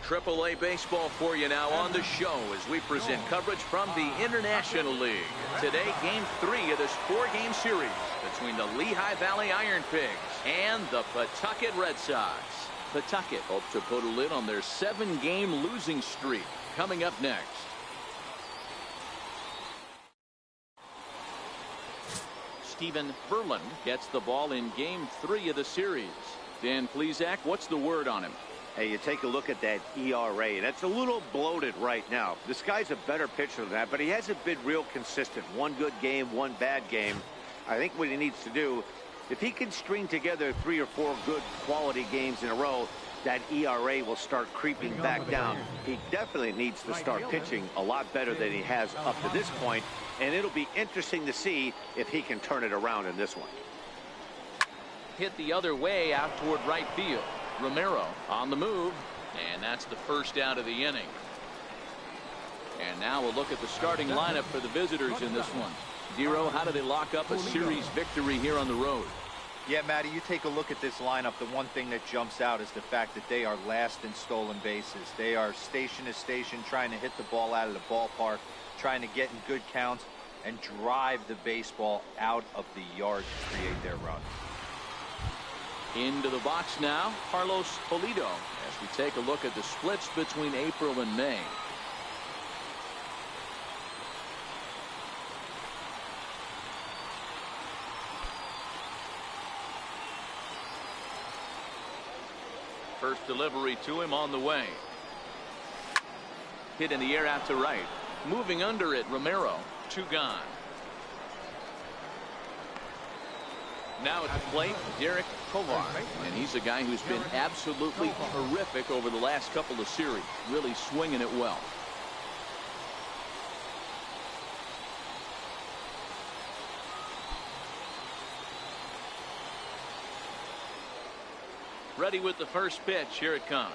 Triple-A baseball for you now on the show as we present coverage from the International League. Today, Game 3 of this 4-game series between the Lehigh Valley Iron Pigs and the Pawtucket Red Sox. Pawtucket hope to put a lid on their 7-game losing streak. Coming up next. Steven Verland gets the ball in Game 3 of the series. Dan Plesac, what's the word on him? Hey, you take a look at that ERA. That's a little bloated right now. This guy's a better pitcher than that, but he hasn't been real consistent. One good game, one bad game. I think what he needs to do, if he can string together 3 or 4 good quality games in a row, that ERA will start creeping back down. He definitely needs to start pitching a lot better than he has up to this point, and it'll be interesting to see if he can turn it around in this one. Hit the other way out toward right field. Romero on the move, and that's the first out of the inning. And now we'll look at the starting lineup for the visitors in this one. Dero, how do they lock up a series victory here on the road? Yeah, Matty, you take a look at this lineup. The one thing that jumps out is the fact that they are last in stolen bases. They are station to station trying to hit the ball out of the ballpark, trying to get in good counts and drive the baseball out of the yard to create their run. Into the box now, Carlos Pulido, as we take a look at the splits between April and May. First delivery to him on the way. Hit in the air out to right. Moving under it, Romero. 2 gone. Now at the plate, Derek Tovar, and he's a guy who's been absolutely terrific over the last couple of series, really swinging it well. Ready with the first pitch. Here it comes.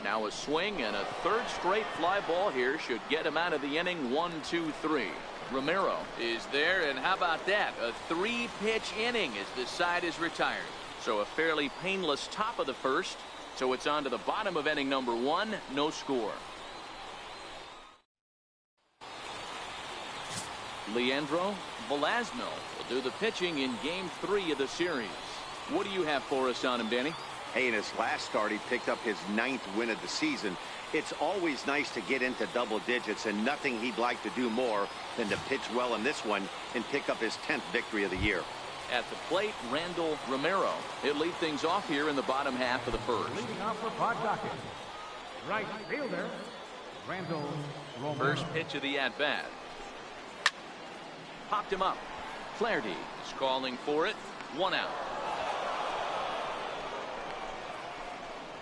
Now a swing and a 3rd straight fly ball here should get him out of the inning. 1-2-3. Romero is there, and how about that? A 3-pitch inning as this side is retired. So a fairly painless top of the first. So it's on to the bottom of inning number 1. No score. Leandro Velasno will do the pitching in Game 3 of the series. What do you have for us on him, Danny? Hey, in his last start, he picked up his 9th win of the season. It's always nice to get into double digits, and nothing he'd like to do more than to pitch well in this one and pick up his 10th victory of the year. At the plate, Randall Romero. He'll lead things off here in the bottom half of the first. Leading off for Pawtucket, right fielder, Randall Romero. First pitch of the at-bat. Popped him up. Flaherty is calling for it. 1 out.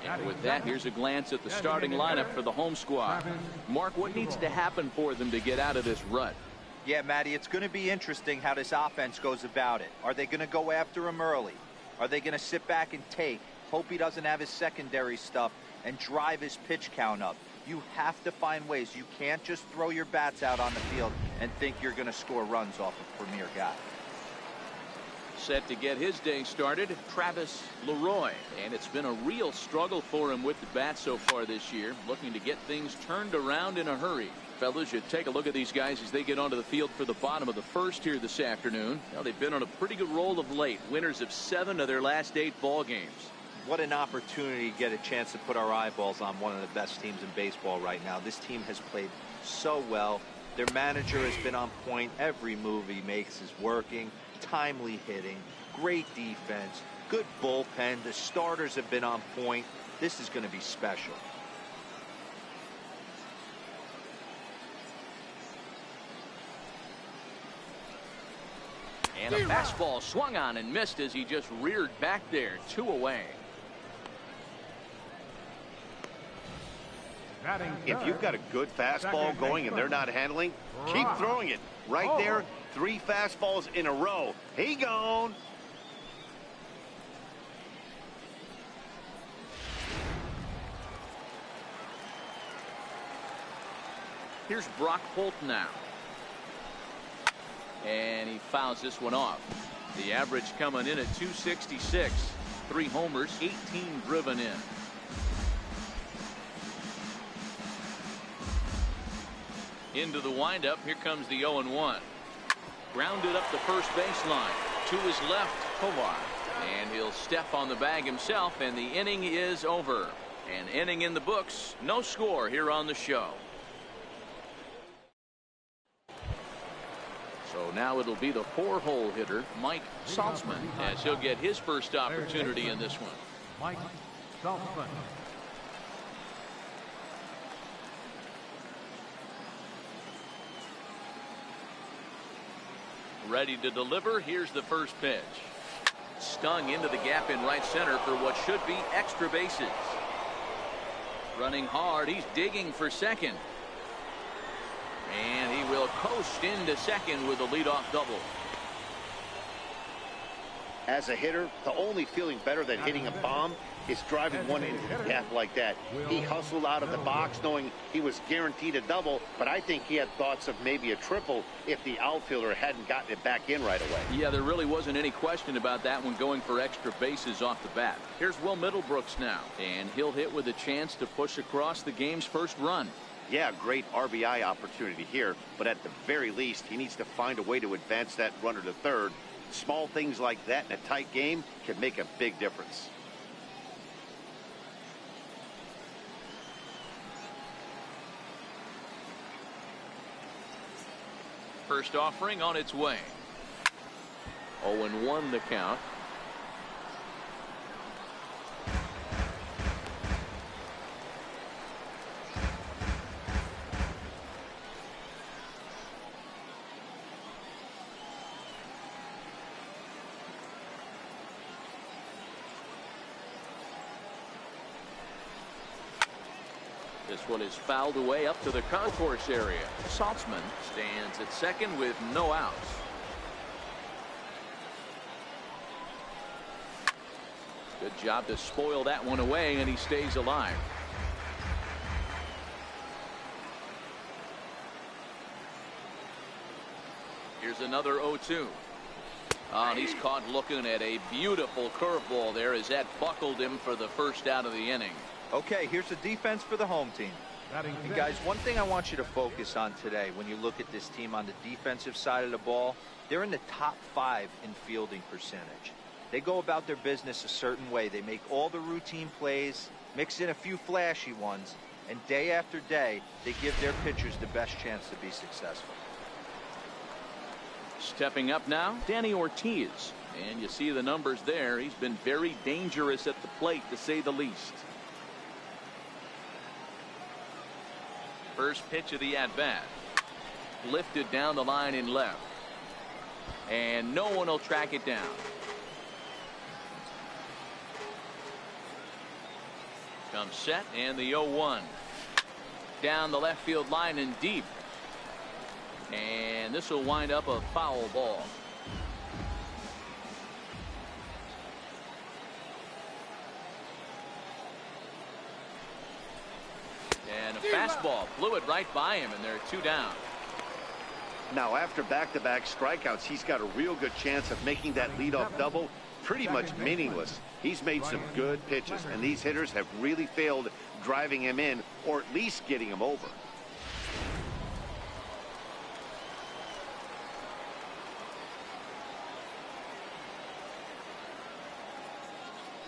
And with that, here's a glance at the starting lineup for the home squad. Mark, what needs to happen for them to get out of this rut? Yeah, Matty, it's going to be interesting how this offense goes about it. Are they going to go after him early? Are they going to sit back and take, hope he doesn't have his secondary stuff, and drive his pitch count up? You have to find ways. You can't just throw your bats out on the field and think you're going to score runs off a premier guy. Set to get his day started, Travis Leroy, and it's been a real struggle for him with the bat so far this year, looking to get things turned around in a hurry. Fellas, you take a look at these guys as they get onto the field for the bottom of the first here this afternoon. Now, they've been on a pretty good roll of late, winners of 7 of their last 8 ball games. What an opportunity to get a chance to put our eyeballs on one of the best teams in baseball right now. This team has played so well. Their manager has been on point. Every move he makes is working. Timely hitting, great defense, good bullpen. The starters have been on point. This is going to be special. And a fastball swung on and missed as he just reared back there. 2 away. If you've got a good fastball going and they're not handling, keep throwing it. Right there, 3 fastballs in a row. He gone. Here's Brock Holt now. And he fouls this one off. The average coming in at 266. 3 homers, 18 driven in. Into the windup. Here comes the 0-1. Grounded up the first baseline. To his left, Tovar. And he'll step on the bag himself, and the inning is over. An inning in the books. No score here on the show. So now it'll be the 4-hole hitter, Mike Saltzman, as he'll get his first opportunity in this one. Mike Saltzman. Ready to deliver. Here's the first pitch. Stung into the gap in right center for what should be extra bases. Running hard. He's digging for second. And he will coast into second with a leadoff double. As a hitter, the only feeling better than hitting a bomb is driving one into the gap like that. He hustled out of the box knowing he was guaranteed a double, but I think he had thoughts of maybe a triple if the outfielder hadn't gotten it back in right away. Yeah, there really wasn't any question about that one, going for extra bases off the bat. Here's Will Middlebrooks now, and he'll hit with a chance to push across the game's first run. Yeah, great RBI opportunity here, but at the very least, he needs to find a way to advance that runner to third. Small things like that in a tight game can make a big difference. First offering on its way. 0-1 the count. This one is fouled away up to the concourse area. Saltzman stands at second with no outs. Good job to spoil that one away, and he stays alive. Here's another 0-2. And he's caught looking at a beautiful curveball there as that buckled him for the first out of the inning. Okay, here's the defense for the home team. And guys, one thing I want you to focus on today when you look at this team on the defensive side of the ball, they're in the top 5 in fielding percentage. They go about their business a certain way. They make all the routine plays, mix in a few flashy ones, and day after day, they give their pitchers the best chance to be successful. Stepping up now, Danny Ortiz. And you see the numbers there. He's been very dangerous at the plate, to say the least. First pitch of the at-bat. Lifted down the line in left. And no one will track it down. Comes set, and the 0-1. Down the left field line and deep. And this will wind up a foul ball. And a fastball blew it right by him, and they're 2 down. Now, after back-to-back strikeouts, he's got a real good chance of making that leadoff double pretty much meaningless. He's made some good pitches, and these hitters have really failed driving him in, or at least getting him over.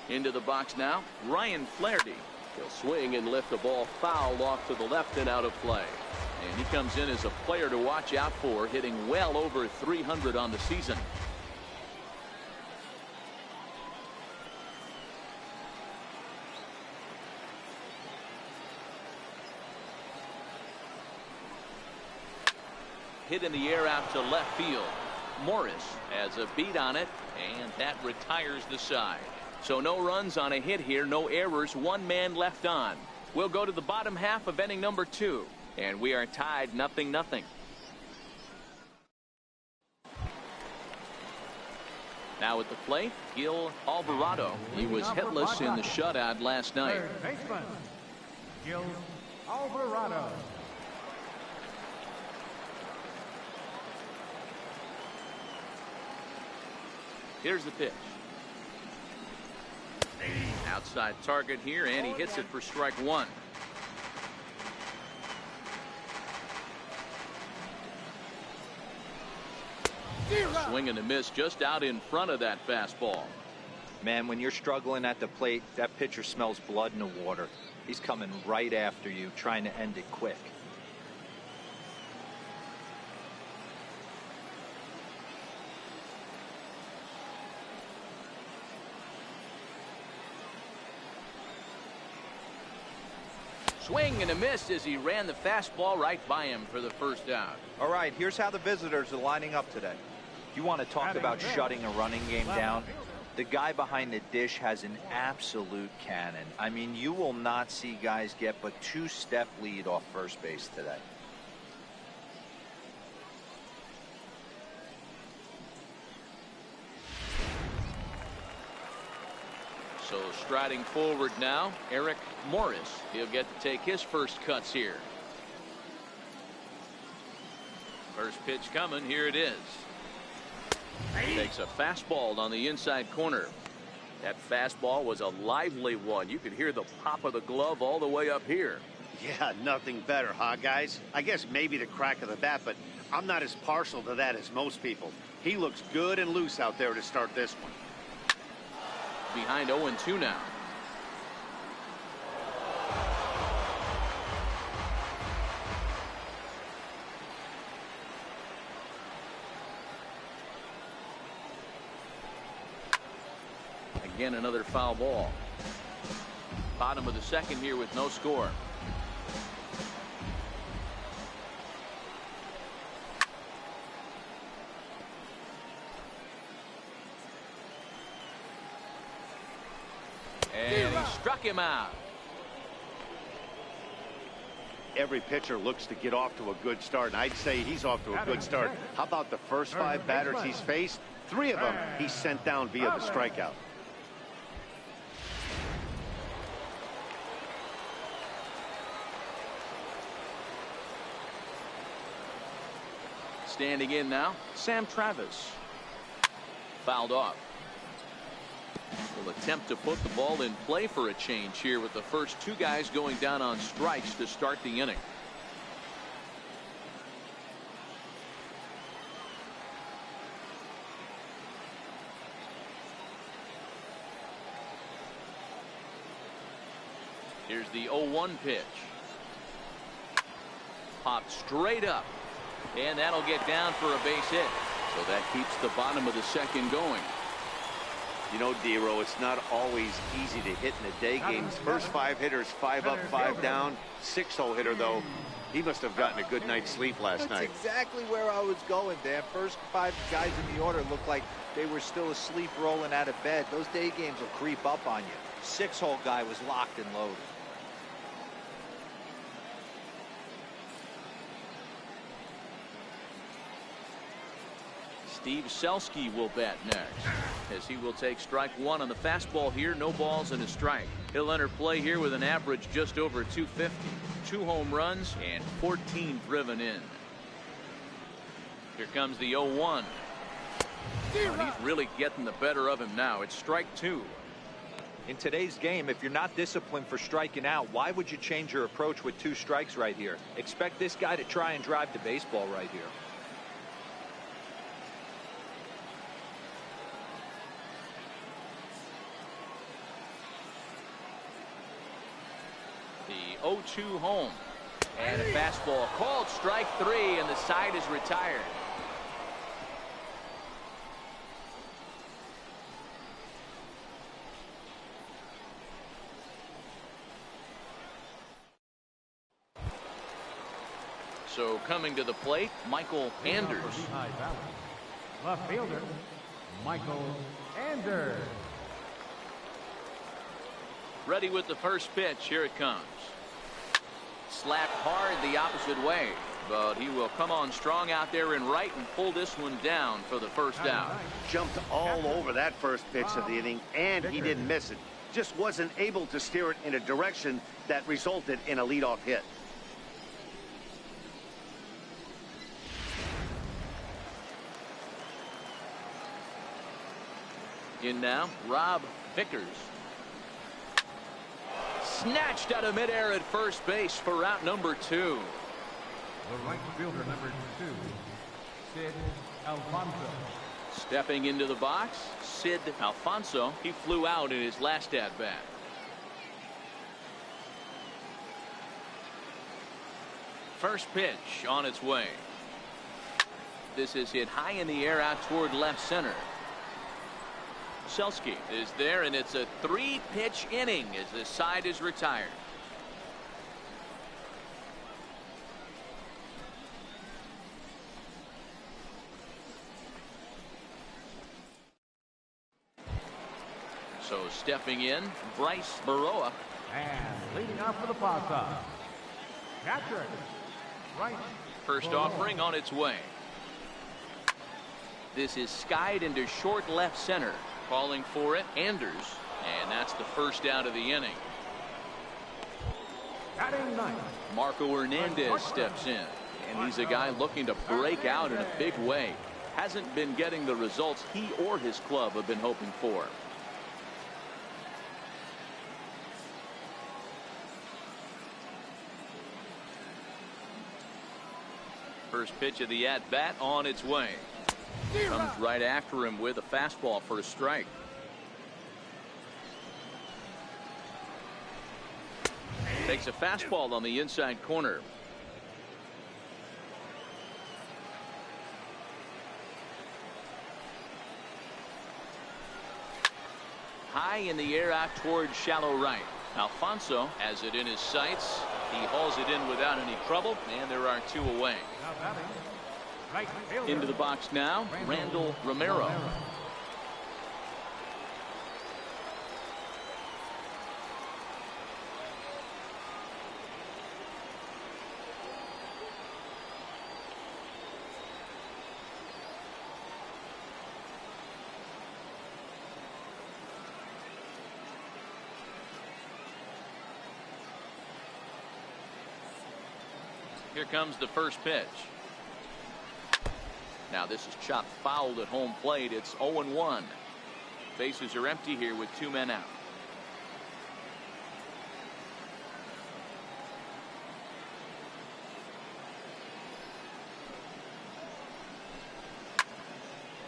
Into the box now, Ryan Flaherty. He'll swing and lift the ball foul off to the left and out of play. And he comes in as a player to watch out for, hitting well over 300 on the season. Hit in the air out to left field. Morris has a beat on it, and that retires the side. So no runs on a hit here, no errors, 1 man left on. We'll go to the bottom half of inning number 2, and we are tied 0-0. Now at the plate, Gil Alvarado. He was hitless in the shutout last night. Third baseman, Gil Alvarado. Here's the pitch. Outside target here, and he hits it for strike 1. Swing and a miss just out in front of that fastball. Man, when you're struggling at the plate, that pitcher smells blood in the water. He's coming right after you, trying to end it quick. Swing and a miss as he ran the fastball right by him for the first out. All right, here's how the visitors are lining up today. You want to talk about shutting a running game down? The guy behind the dish has an absolute cannon. I mean, you will not see guys get but 2-step lead off first base today. So striding forward now, Eric Morris. He'll get to take his first cuts here. First pitch coming. Here it is. Takes a fastball on the inside corner. That fastball was a lively one. You could hear the pop of the glove all the way up here. Yeah, nothing better, huh, guys? I guess maybe the crack of the bat, but I'm not as partial to that as most people. He looks good and loose out there to start this one. Behind 0-2 now. Again, another foul ball. Bottom of the second here with no score. And he struck him out. Every pitcher looks to get off to a good start, and I'd say he's off to a good start. How about the first 5 batters he's faced? 3 of them he sent down via the strikeout. Standing in now, Sam Travis. Fouled off. Will attempt to put the ball in play for a change here with the first 2 guys going down on strikes to start the inning. Here's the 0-1 pitch. Popped straight up. And that'll get down for a base hit. So that keeps the bottom of the second going. You know, D-Row, it's not always easy to hit in the day games. First 5 hitters, 5 up, 5 down. 6-hole hitter, though, he must have gotten a good night's sleep last night. That's exactly where I was going, Dan. First 5 guys in the order looked like they were still asleep rolling out of bed. Those day games will creep up on you. 6-hole guy was locked and loaded. Steve Selski will bat next, as he will take strike 1 on the fastball here. No balls and a strike. He'll enter play here with an average just over 250. 2 home runs and 14 driven in. Here comes the 0-1. And he's really getting the better of him now. It's strike 2. In today's game, if you're not disciplined for striking out, why would you change your approach with 2 strikes right here? Expect this guy to try and drive the baseball right here. The 0-2 home. And a fastball called strike 3, and the side is retired. So coming to the plate, Michael Anders. Left fielder, Michael Anders. Ready with the first pitch. Here it comes. Slapped hard the opposite way, but he will come on strong out there in right and pull this one down for the first out. Jumped all over that first pitch of the inning, and he didn't miss it. Just wasn't able to steer it in a direction that resulted in a leadoff hit. In now, Rob Vickers. Snatched out of midair at first base for route number 2. The right fielder, number 2, Sid Alfonso. Stepping into the box, Sid Alfonso. He flew out in his last at-bat. First pitch on its way. This is hit high in the air out toward left center. Selski is there, and it's a 3-pitch inning as the side is retired. So stepping in, Bryce Baroa. And leading off for the Paw Sox, catcher, Bryce. First Baroa. offering on its way. This is skied into short left center. Calling for it, Anders. And that's the first out of the inning. Batting ninth, Marco Hernandez steps in. And he's a guy looking to break out in a big way. Hasn't been getting the results he or his club have been hoping for. First pitch of the at-bat on its way. Comes right after him with a fastball for a strike. Takes a fastball on the inside corner. High in the air out towards shallow right. Alfonso has it in his sights. He hauls it in without any trouble, and there are 2 away. now batting, right fielder, Into the box now, Randall Romero. Here comes the first pitch. Now this is chopped foul at home plate. It's 0-1. Bases are empty here with 2 men out.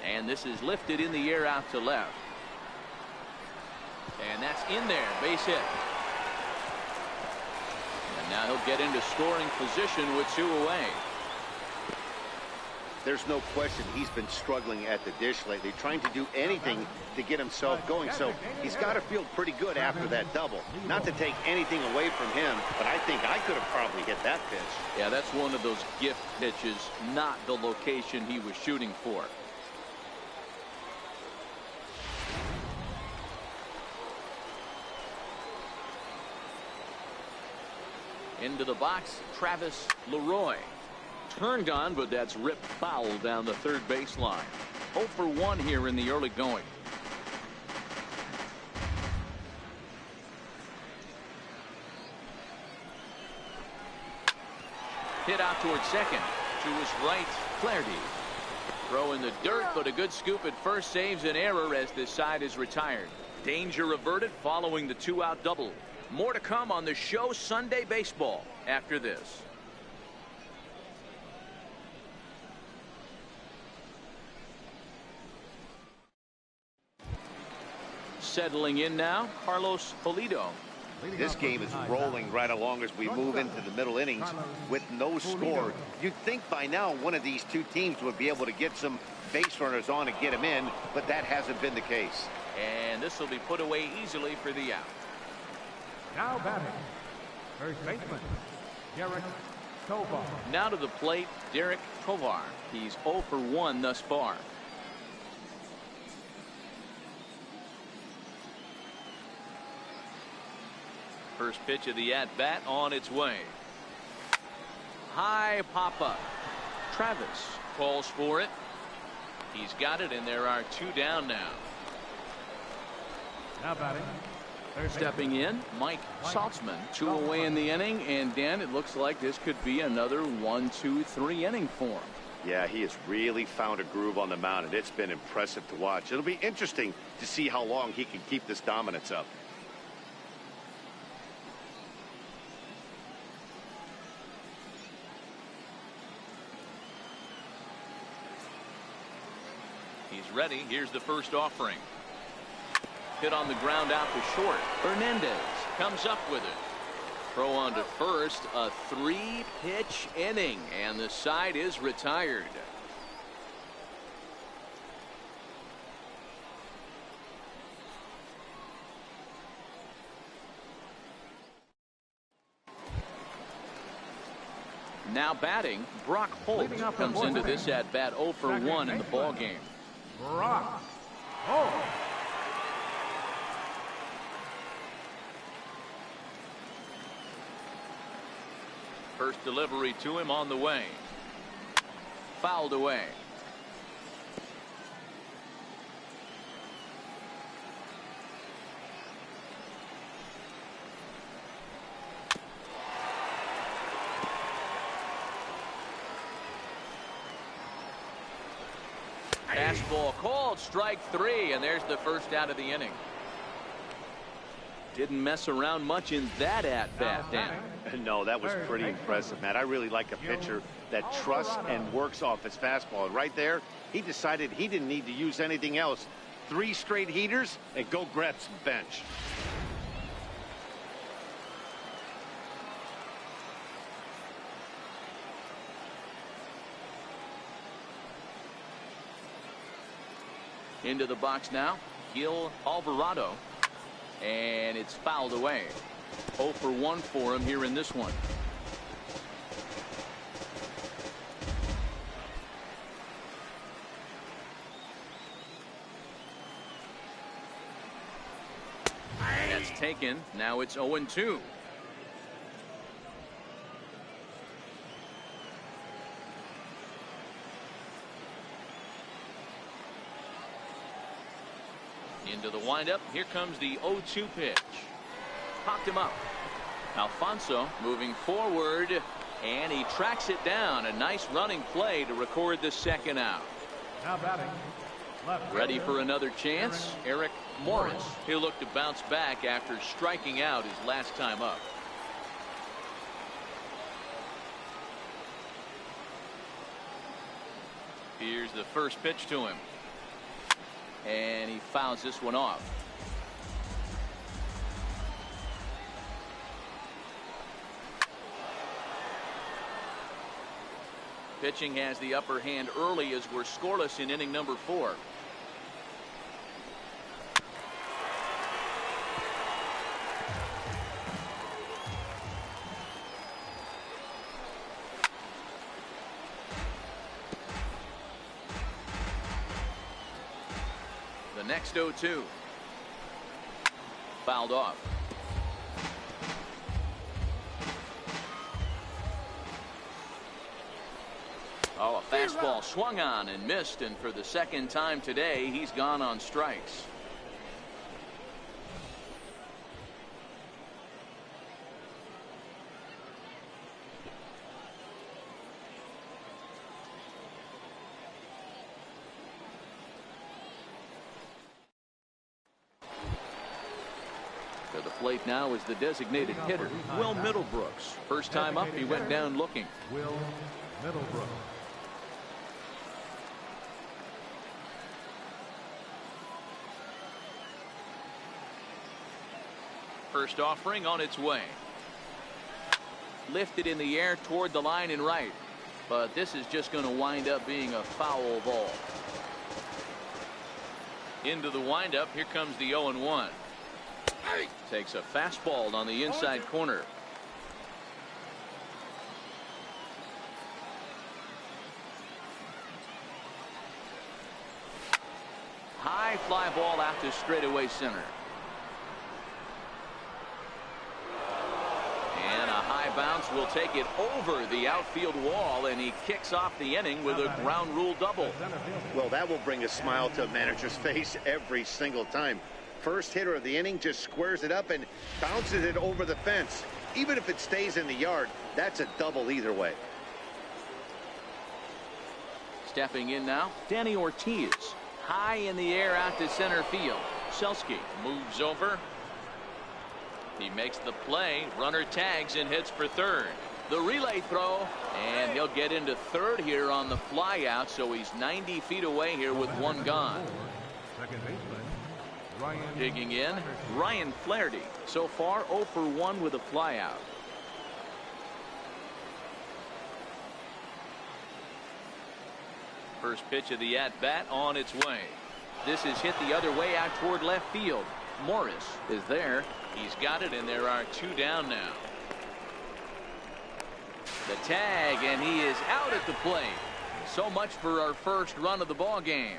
And this is lifted in the air out to left. And that's in there. Base hit. And now he'll get into scoring position with 2 away. There's no question he's been struggling at the dish lately, trying to do anything to get himself going. So he's got to feel pretty good after that double. Not to take anything away from him, but I think I could have probably hit that pitch. Yeah, that's one of those gift pitches, not the location he was shooting for. Into the box, Travis Leroy. Turned on, but that's ripped foul down the third baseline. 0 for 1 here in the early going. Hit out towards second. To his right, Flaherty. Throw in the dirt, but a good scoop at first saves an error as this side is retired. Danger averted following the 2-out double. More to come on the show Sunday Baseball after this. Settling in now, Carlos Pulido. This game is rolling right along as we move into the middle innings with no score. You'd think by now one of these 2 teams would be able to get some base runners on and get them in, but that hasn't been the case. And this will be put away easily for the out. now batting, first baseman, Derek Tovar. Now to the plate, Derek Tovar. He's 0 for 1 thus far. First pitch of the at-bat on its way. High pop-up. Travis calls for it. He's got it, and there are 2 down now. Now batting, third Stepping in, Mike Saltzman. 2 away in the inning, and Dan, it looks like this could be another 1-2-3 inning for him. Yeah, he has really found a groove on the mound, and it's been impressive to watch. It'll be interesting to see how long he can keep this dominance up. He's ready. Here's the first offering. Hit on the ground out to short. Hernandez comes up with it. Throw on to first. A 3-pitch inning, and the side is retired. Now batting, Brock Holt comes into this at bat 0 for 1 in the ball game. Brock Holt. First delivery to him on the way. Fouled away. Fastball called, strike 3, and there's the first out of the inning. Didn't mess around much in that at-bat, Dan. No, that was pretty impressive, Matt. I really like a pitcher that trusts and works off his fastball. And right there, he decided he didn't need to use anything else. 3 straight heaters and go grab some bench. Into the box now, Gil Alvarado, and it's fouled away. 0 for 1 for him here in this one. That's taken. Now it's 0-2. Into the windup. Here comes the 0-2 pitch. Popped him up. Alfonso moving forward, and he tracks it down. A nice running play to record the second out. Now batting. Ready for another chance, Eric Morris. He'll look to bounce back after striking out his last time up. Here's the first pitch to him. And he fouls this one off. Pitching has the upper hand early as we're scoreless in inning number 4. The next 0-2. Fouled off. Oh, a fastball swung on and missed, and for the second time today, he's gone on strikes. To the plate now is the designated hitter, Will Middlebrooks. First time up, he went down looking. Will Middlebrooks. First offering on its way. Lifted in the air toward the line and right. But this is just going to wind up being a foul ball. Into the windup. Here comes the 0-1. Takes a fastball on the inside corner. High fly ball out to straightaway center. And a high bounce will take it over the outfield wall, and he kicks off the inning with a ground rule double. Well, that will bring a smile to a manager's face every single time. First hitter of the inning just squares it up and bounces it over the fence. Even if it stays in the yard, that's a double either way. Stepping in now, Danny Ortiz. High in the air out to center field. Selski moves over. He makes the play. Runner tags and hits for third. The relay throw, and he'll get into third here on the fly out, so he's 90 feet away here with one gone. Second baseman, Ryan. Digging in, Ryan Flaherty. So far 0 for 1 with a fly out. First pitch of the at-bat on its way. This is hit the other way out toward left field. Morris is there. He's got it, and there are 2 down now. The tag, and he is out at the plate. So much for our first run of the ball game.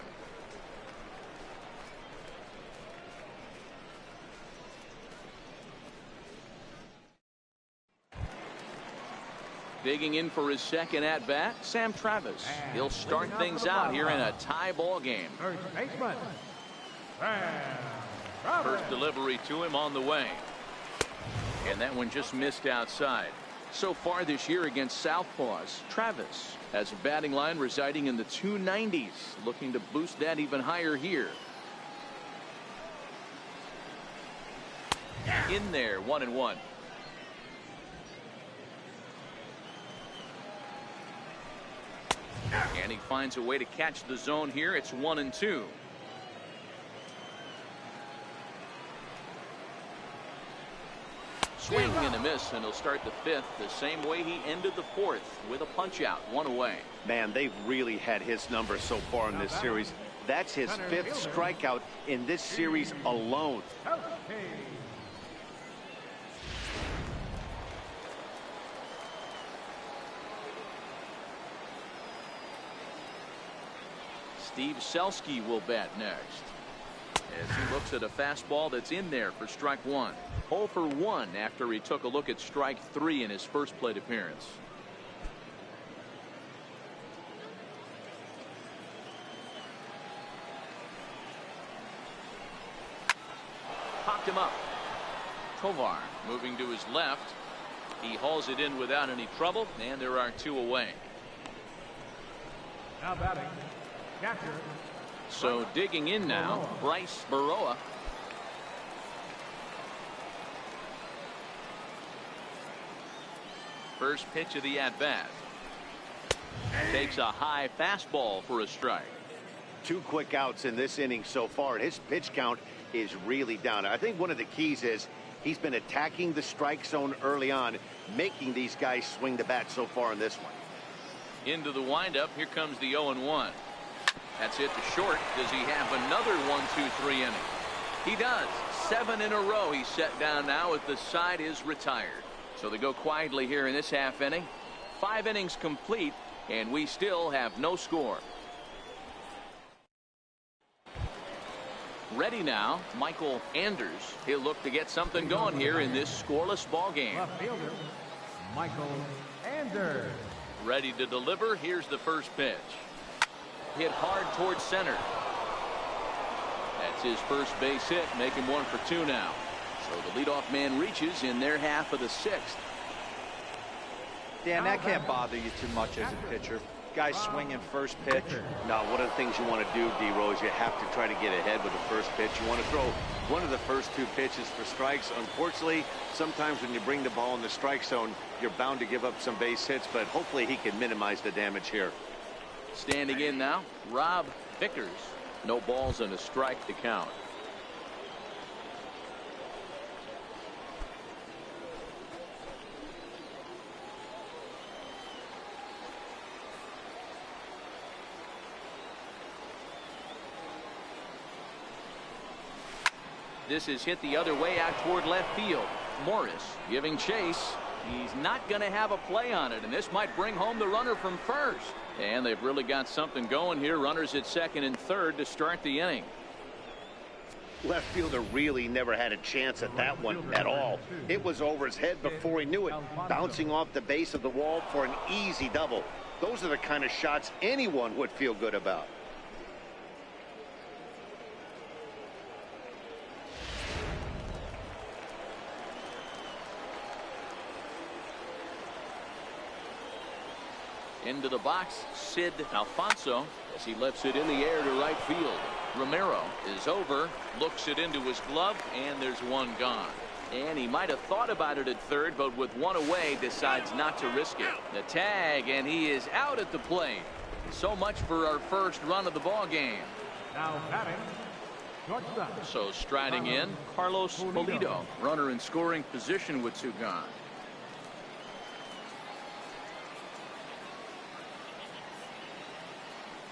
Digging in for his second at bat, Sam Travis. He'll start things out here in a tie ball game. First baseman, Sam Travis. First delivery to him on the way. And that one just missed outside. So far this year against Southpaws, Travis has a batting line residing in the 290s, looking to boost that even higher here. In there, 1-1. And he finds a way to catch the zone here. It's 1-2. Swing and a miss, and he'll start the 5th the same way he ended the 4th with a punch out, 1 away. Man, they've really had his number so far in this series. That's his 5th strikeout in this series alone. Steve Selski will bat next as he looks at a fastball that's in there for strike 1. 0 for 1 after he took a look at strike 3 in his first plate appearance. Popped him up. Tovar moving to his left. He hauls it in without any trouble, and there are 2 away. Now batting, catcher. So digging in now, Bryce Baroa. First pitch of the at-bat. Takes a high fastball for a strike. 2 quick outs in this inning so far, and his pitch count is really down. I think one of the keys is he's been attacking the strike zone early on, making these guys swing the bat so far in this one. Into the windup. Here comes the 0-1. That's it to short. Does he have another 1-2-3 inning? He does. 7 in a row he's set down now as the side is retired. So they go quietly here in this half inning. 5 innings complete, and we still have no score. Ready now, Michael Anders. He'll look to get something going here in this scoreless ball game. Left fielder, Michael Anders. Ready to deliver. Here's the first pitch. Hit hard towards center. That's his first base hit, making 1 for 2 now. So the leadoff man reaches in their half of the 6th. Dan, that can't bother you too much as a pitcher. Guy swinging first pitch. Now, one of the things you want to do, D-Row, is you have to try to get ahead with the first pitch. You want to throw one of the first 2 pitches for strikes. Unfortunately, sometimes when you bring the ball in the strike zone, you're bound to give up some base hits, but hopefully he can minimize the damage here. Standing in now, Rob Vickers. No balls and a strike to count. This is hit the other way out toward left field. Morris giving chase. He's not going to have a play on it, and this might bring home the runner from first. And they've really got something going here. Runners at second and third to start the inning. Left fielder really never had a chance at that one at all. It was over his head before he knew it, bouncing off the base of the wall for an easy double. Those are the kind of shots anyone would feel good about. Into the box, Sid Alfonso, as he lifts it in the air to right field. Romero is over, looks it into his glove, and there's 1 gone. And he might have thought about it at third, but with one away, decides not to risk it. The tag, and he is out at the plate. So much for our first run of the ball game. Now batting, shortstop. So striding in, Carlos Pulido, runner in scoring position with two gone.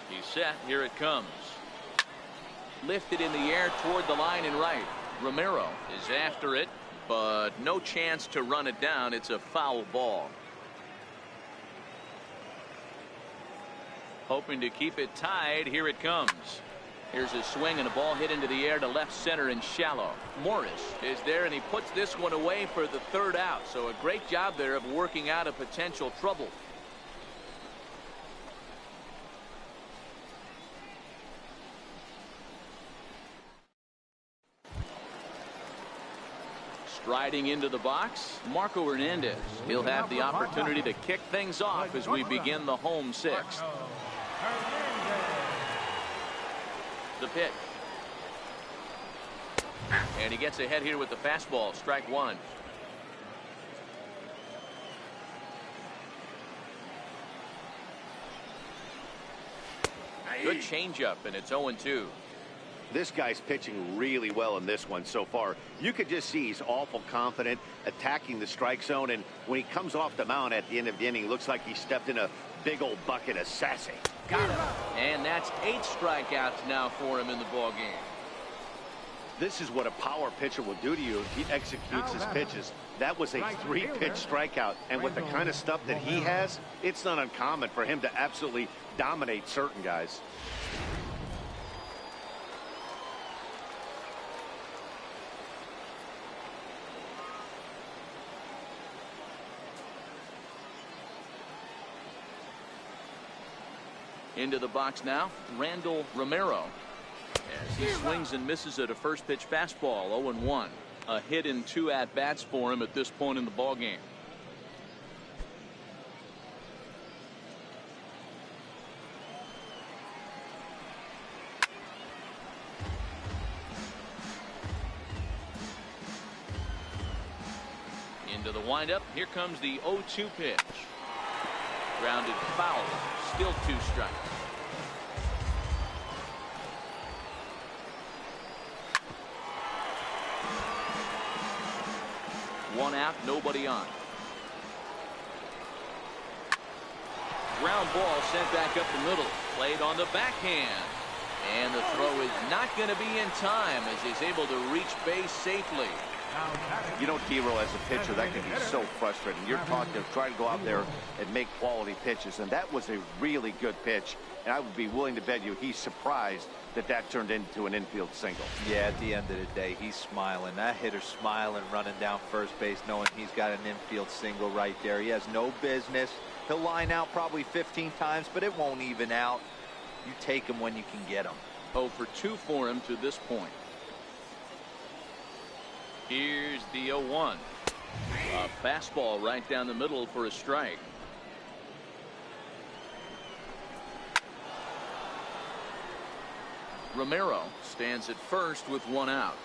He's set. Here it comes. Lifted in the air toward the line and right. Romero is after it, but no chance to run it down. It's a foul ball. Hoping to keep it tied. Here it comes. Here's a swing and a ball hit into the air to left center and shallow. Morris is there, and he puts this one away for the third out. So a great job there of working out a potential trouble. Striding into the box, Marco Hernandez. He'll have the opportunity to kick things off as we begin the home sixth. The pitch. And he gets ahead here with the fastball. Strike one. Good changeup, and it's 0-2. This guy's pitching really well in this one so far. You could just see he's awful confident attacking the strike zone, and when he comes off the mound at the end of the inning, it looks like he stepped in a big old bucket of sassy. Got him. And that's 8 strikeouts now for him in the ball game. This is what a power pitcher will do to you if he executes his pitches. That was a 3-pitch strikeout, and with the kind of stuff that he has, it's not uncommon for him to absolutely dominate certain guys. Into the box now, Randall Romero. As he swings and misses at a first pitch fastball, 0-1. A hit in 2 at-bats for him at this point in the ball game. Into the windup, here comes the 0-2 pitch. Grounded foul. Still 2 strikes. One out, nobody on. Ground ball sent back up the middle. Played on the backhand. And the throw is not going to be in time as he's able to reach base safely. You know, Dero, as a pitcher, that can be so frustrating. You're taught to try to go out there and make quality pitches, and that was a really good pitch. And I would be willing to bet you he's surprised that that turned into an infield single. Yeah, at the end of the day, he's smiling. That hitter's smiling, running down first base, knowing he's got an infield single right there. He has no business. He'll line out probably 15 times, but it won't even out. You take him when you can get him. 0 for 2 for him to this point. Here's the 0-1. A fastball right down the middle for a strike. Romero stands at first with 1 out.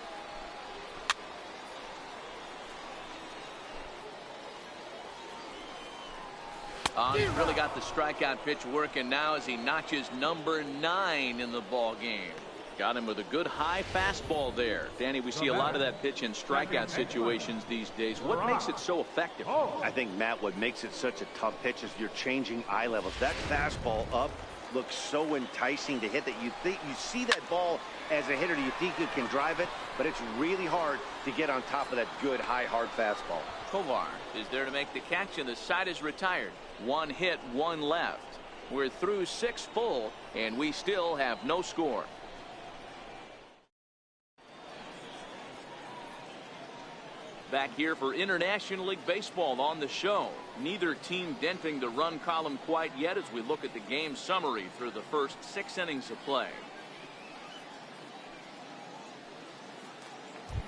He's really got the strikeout pitch working now as he notches number 9 in the ball game. Got him with a good high fastball there. Danny, we see a lot of that pitch in strikeout situations these days. What makes it so effective? I think, Matt, what makes it such a tough pitch is you're changing eye levels. That fastball up looks so enticing to hit that you see that ball as a hitter, you think you can drive it, but it's really hard to get on top of that good high hard fastball. Tovar is there to make the catch, and the side is retired. 1 hit, 1 left. We're through 6 full, and we still have no score. Back here for International League Baseball on the show. Neither team denting the run column quite yet as we look at the game summary through the first 6 innings of play.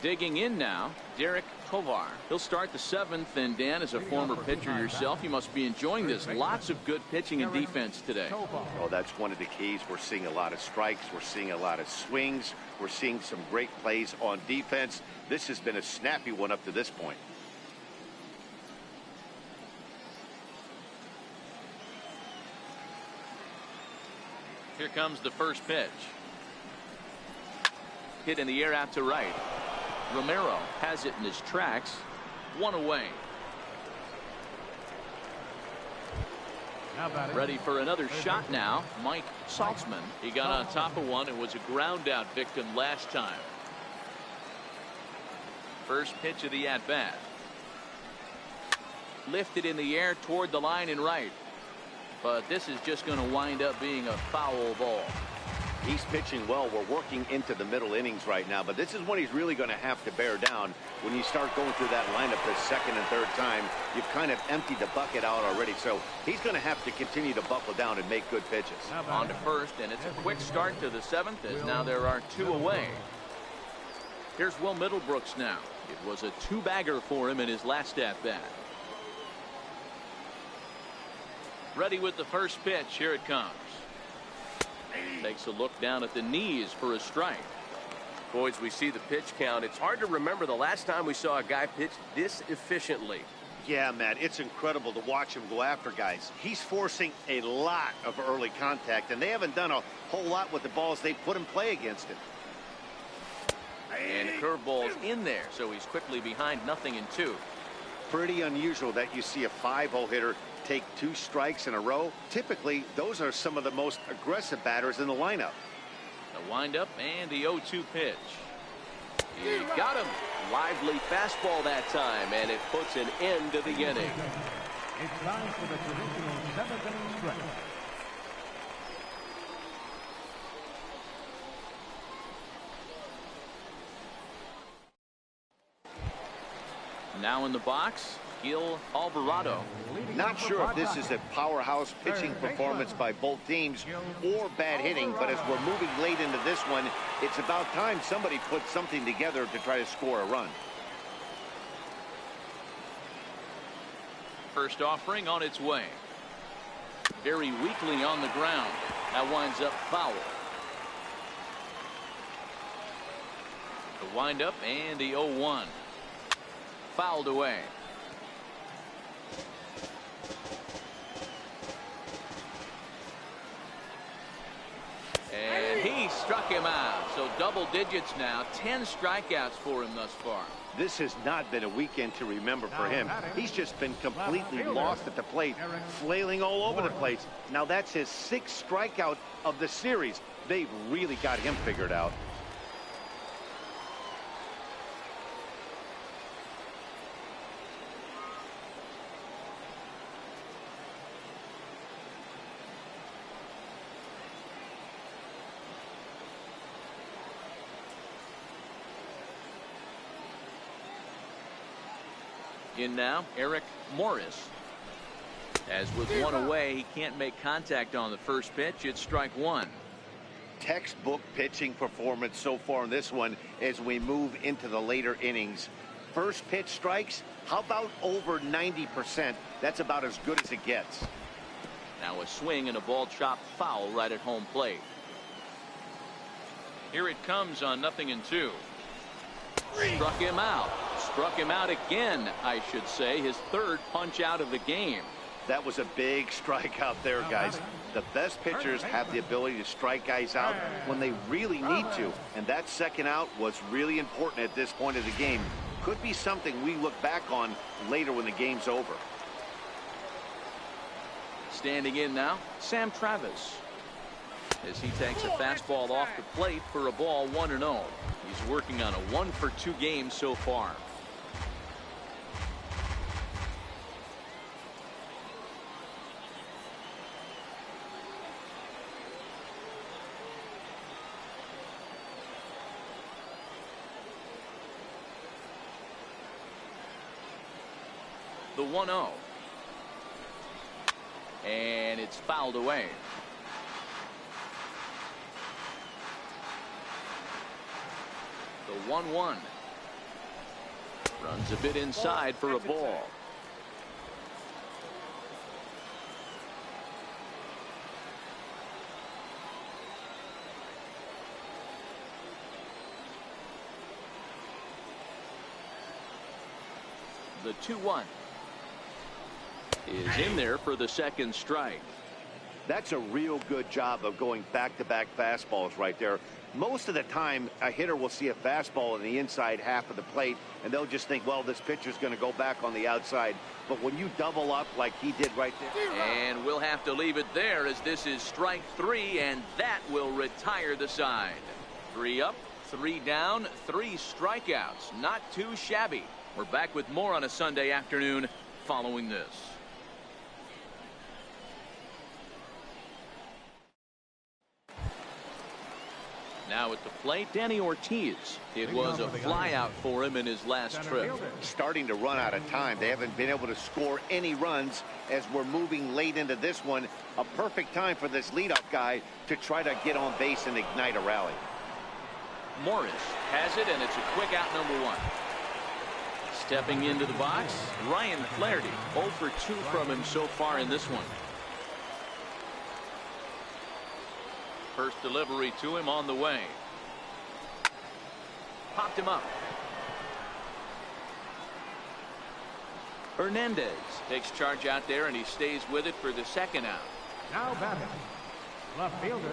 Digging in now, Derek Tovar. He'll start the 7th, and Dan, as a former pitcher yourself, you must be enjoying this. Lots of good pitching and defense today. Oh, that's one of the keys. We're seeing a lot of strikes. We're seeing a lot of swings. We're seeing some great plays on defense. This has been a snappy one up to this point. Here comes the first pitch. Hit in the air out to right. Romero has it in his tracks. 1 away. Ready for another shot now. Mike Saltzman. He got on top of one and was a ground out victim last time. First pitch of the at bat. Lifted in the air toward the line and right. But this is just going to wind up being a foul ball. He's pitching well. We're working into the middle innings right now, but this is when he's really going to have to bear down. When you start going through that lineup the second and third time, you've kind of emptied the bucket out already. So he's going to have to continue to buckle down and make good pitches. On to first, and it's a quick start to the 7th, as now there are 2 away. Here's Will Middlebrooks now. It was a 2-bagger for him in his last at bat. Ready with the first pitch. Here it comes. Takes a look down at the knees for a strike. Boys, we see the pitch count. It's hard to remember the last time we saw a guy pitch this efficiently. Yeah, Matt, it's incredible to watch him go after guys. He's forcing a lot of early contact, and they haven't done a whole lot with the balls they put in play against him. And curveball's in there, so he's quickly behind 0-2. Pretty unusual that you see a 5-0 hitter take 2 strikes in a row. Typically, those are some of the most aggressive batters in the lineup. The windup and the 0-2 pitch. He got him. Lively fastball that time, and it puts an end to the inning. It's time for the traditional 7th inning stretch. Now in the box, Gil Alvarado. Not sure if this is a powerhouse pitching performance by both teams or bad hitting, but as we're moving late into this one, it's about time somebody puts something together to try to score a run. First offering on its way. Very weakly on the ground. That winds up foul. The windup and the 0-1. Fouled away. And he struck him out. So double digits now. 10 strikeouts for him thus far. This has not been a weekend to remember for him. He's just been completely lost at the plate, flailing all over the place. Now that's his 6th strikeout of the series. They've really got him figured out. In now, Eric Morris. As with 1 away, he can't make contact on the first pitch. It's strike 1. Textbook pitching performance so far in this one as we move into the later innings. First pitch strikes, how about over 90%? That's about as good as it gets. Now a swing and a ball chopped foul right at home plate. Here it comes on 0-2. Struck him out. Struck him out again, I should say. His 3rd punch out of the game. That was a big strikeout there, guys. The best pitchers have the ability to strike guys out when they really need to. And that 2nd out was really important at this point of the game. Could be something we look back on later when the game's over. Standing in now, Sam Travis. As he takes a fastball off the plate for a ball 1-0. He's working on a 1-for-2 game so far. The 1-0. And it's fouled away. The 1-1. Runs a bit inside for a ball. The 2-1 is in there for the second strike. That's a real good job of going back-to-back fastballs right there. Most of the time, a hitter will see a fastball in the inside half of the plate, and they'll just think, well, this pitcher's going to go back on the outside. But when you double up like he did right there. And we'll have to leave it there, as this is strike 3, and that will retire the side. 3 up, 3 down, 3 strikeouts. Not too shabby. We're back with more on a Sunday afternoon following this. Now at the plate, Danny Ortiz. It was a flyout for him in his last trip. Starting to run out of time. They haven't been able to score any runs as we're moving late into this one. A perfect time for this leadoff guy to try to get on base and ignite a rally. Morris has it, and it's a quick out, number 1. Stepping into the box, Ryan Flaherty. 0 for 2 from him so far in this one. First delivery to him on the way. Popped him up. Hernandez takes charge out there, and he stays with it for the second out. Now batting, left fielder,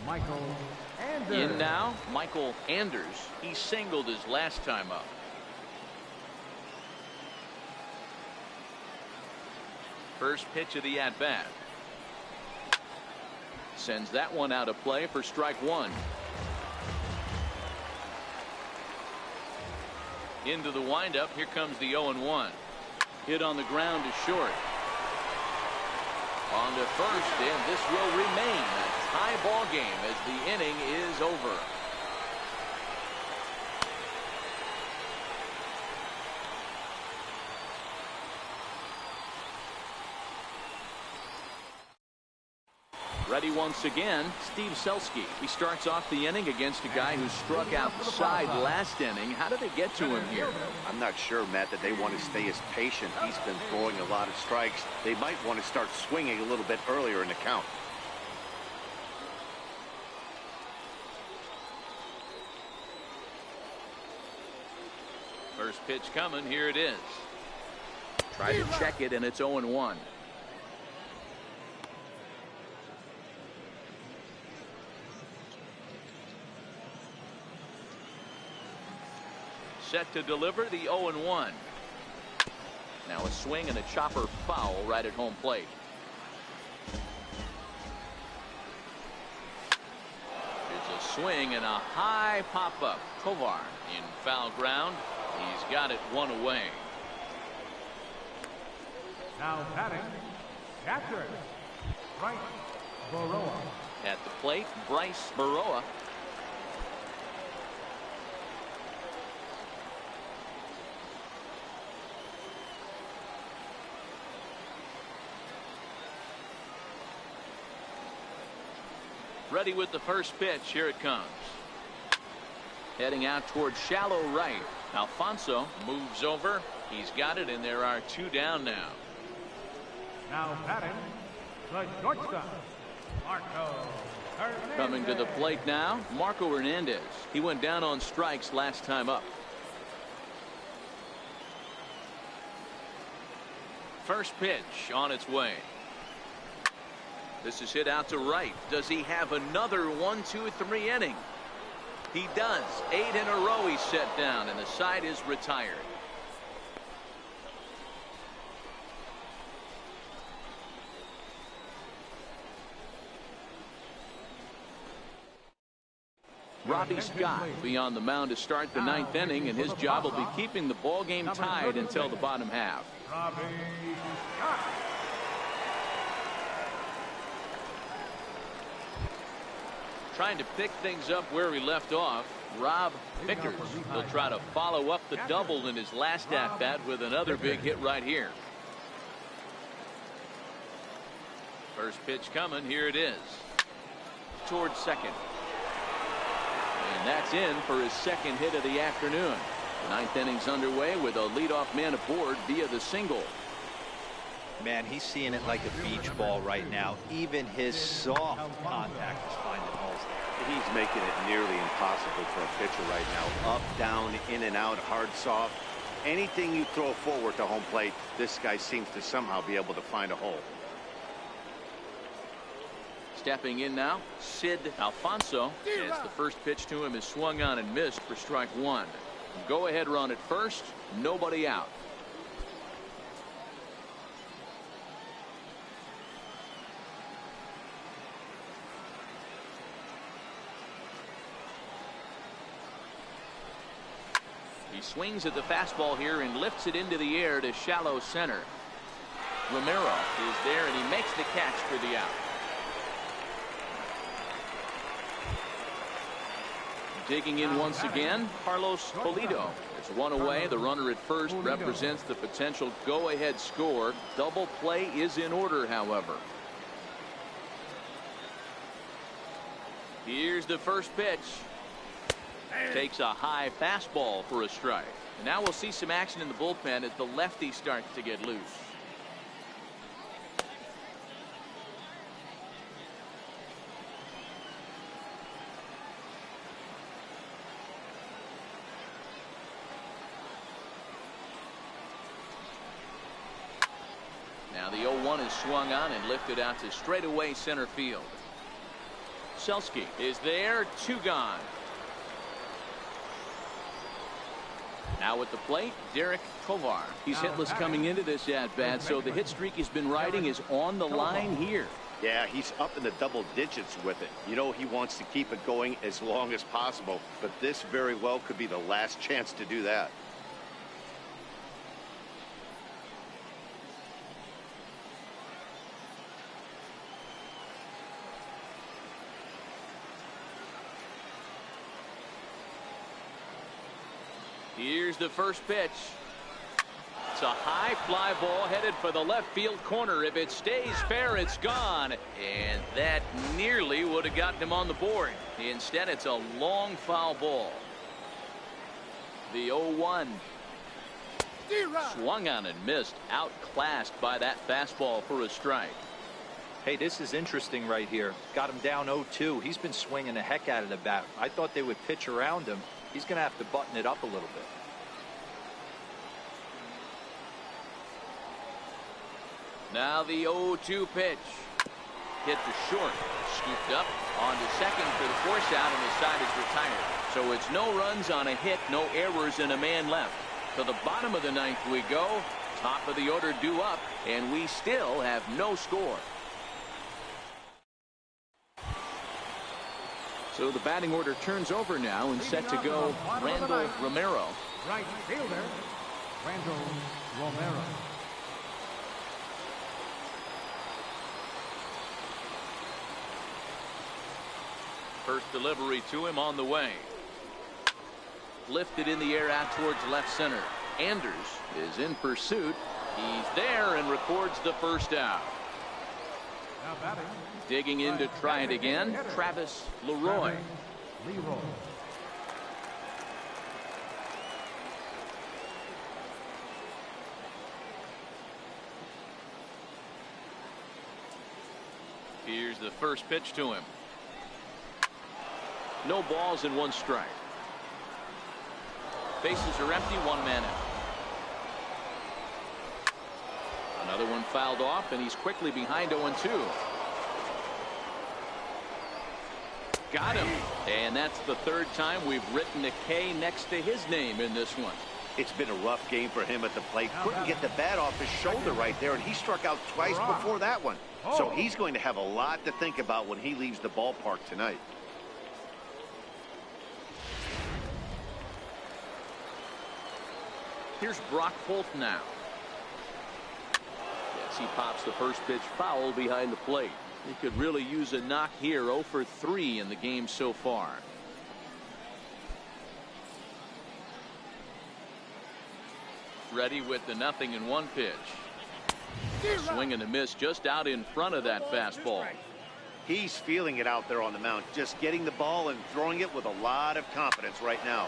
Michael Anders. In now, Michael Anders. He singled his last time up. First pitch of the at-bat. Sends that one out of play for strike 1. Into the windup. Here comes the 0-1. Hit on the ground to short. On to first, and this will remain a tie ball game as the inning is over. Ready once again, Steve Selski. He starts off the inning against a guy who struck out the side last inning. How did they get to him here? I'm not sure, Matt, that they want to stay as patient. He's been throwing a lot of strikes. They might want to start swinging a little bit earlier in the count. First pitch coming. Here it is. Try to check it, and it's 0-1. Set to deliver the 0-1. Now a swing and a chopper foul right at home plate. It's a swing and a high pop-up. Tovar in foul ground. He's got it 1 away. Now batting, catcher, Bryce Baroa. At the plate, Bryce Baroa. Ready with the first pitch. Here it comes. Heading out towards shallow right. Alfonso moves over. He's got it, and there are 2 down now. Now batting, the shortstop, Marco Hernandez. Coming to the plate now, Marco Hernandez. He went down on strikes last time up. First pitch on its way. This is hit out to right. Does he have another 1, 2, 3 inning? He does. 8 in a row he's set down, and the side is retired. Robbie Scott will be on the mound to start the 9th inning, and his job will be keeping the ball game tied until the bottom half. Robbie Scott. Trying to pick things up where we left off. Rob Vickers will try to follow up the double in his last at-bat with another big hit right here. First pitch coming. Here it is. Towards second. And that's in for his second hit of the afternoon. Ninth inning's underway with a leadoff man aboard via the single. Man, he's seeing it like a beach ball right now. Even his soft contact is finding holes there. He's making it nearly impossible for a pitcher right now. Up, down, in and out, hard, soft. Anything you throw forward to home plate, this guy seems to somehow be able to find a hole. Stepping in now, Sid Alfonso, as the first pitch to him is swung on and missed for strike one. Go ahead run at first, nobody out. He swings at the fastball here and lifts it into the air to shallow center. Romero is there and he makes the catch for the out. Digging in once again, Carlos Pulido. It's one away. The runner at first represents the potential go-ahead score. Double play is in order, however. Here's the first pitch. Takes a high fastball for a strike. And now we'll see some action in the bullpen as the lefty starts to get loose. Now the 0-1 is swung on and lifted out to straightaway center field. Selski is there, 2 gone. Now at the plate, Derek Tovar. He's hitless coming into this at-bat, so the hit streak he's been riding is on the line here. Yeah, he's up in the double digits with it. You know he wants to keep it going as long as possible, but this very well could be the last chance to do that. Here's the first pitch. It's a high fly ball headed for the left field corner. If it stays fair, it's gone. And that nearly would have gotten him on the board. Instead, it's a long foul ball. The 0-1. Swung on and missed. Outclassed by that fastball for a strike. Hey, this is interesting right here. Got him down 0-2. He's been swinging the heck out of the bat. I thought they would pitch around him. He's going to have to button it up a little bit. Now the 0-2 pitch. Hit to short. Scooped up onto second for the force out, and the side is retired. So it's no runs on a hit, no errors, and a man left. To the bottom of the ninth we go. Top of the order due up, and we still have no score. So the batting order turns over now and set to go Randall Romero. Right fielder, Randall Romero. First delivery to him on the way. Lifted in the air out towards left center. Anders is in pursuit. He's there and records the first out. Now batting. Digging in to try it again, Travis Leroy. Here's the first pitch to him. No balls and 1 strike. Bases are empty, 1 man out. Another one fouled off, and he's quickly behind 0-2. Got him. And that's the 3rd time we've written a K next to his name in this one. It's been a rough game for him at the plate. Couldn't get the bat off his shoulder right there, and he struck out twice before that one. So he's going to have a lot to think about when he leaves the ballpark tonight. Here's Brock Holt now. Yes, he pops the first pitch foul behind the plate. He could really use a knock here. 0 for 3 in the game so far. Ready with the 0-1 pitch. Swing and a miss just out in front of that fastball. He's feeling it out there on the mound, just getting the ball and throwing it with a lot of confidence right now.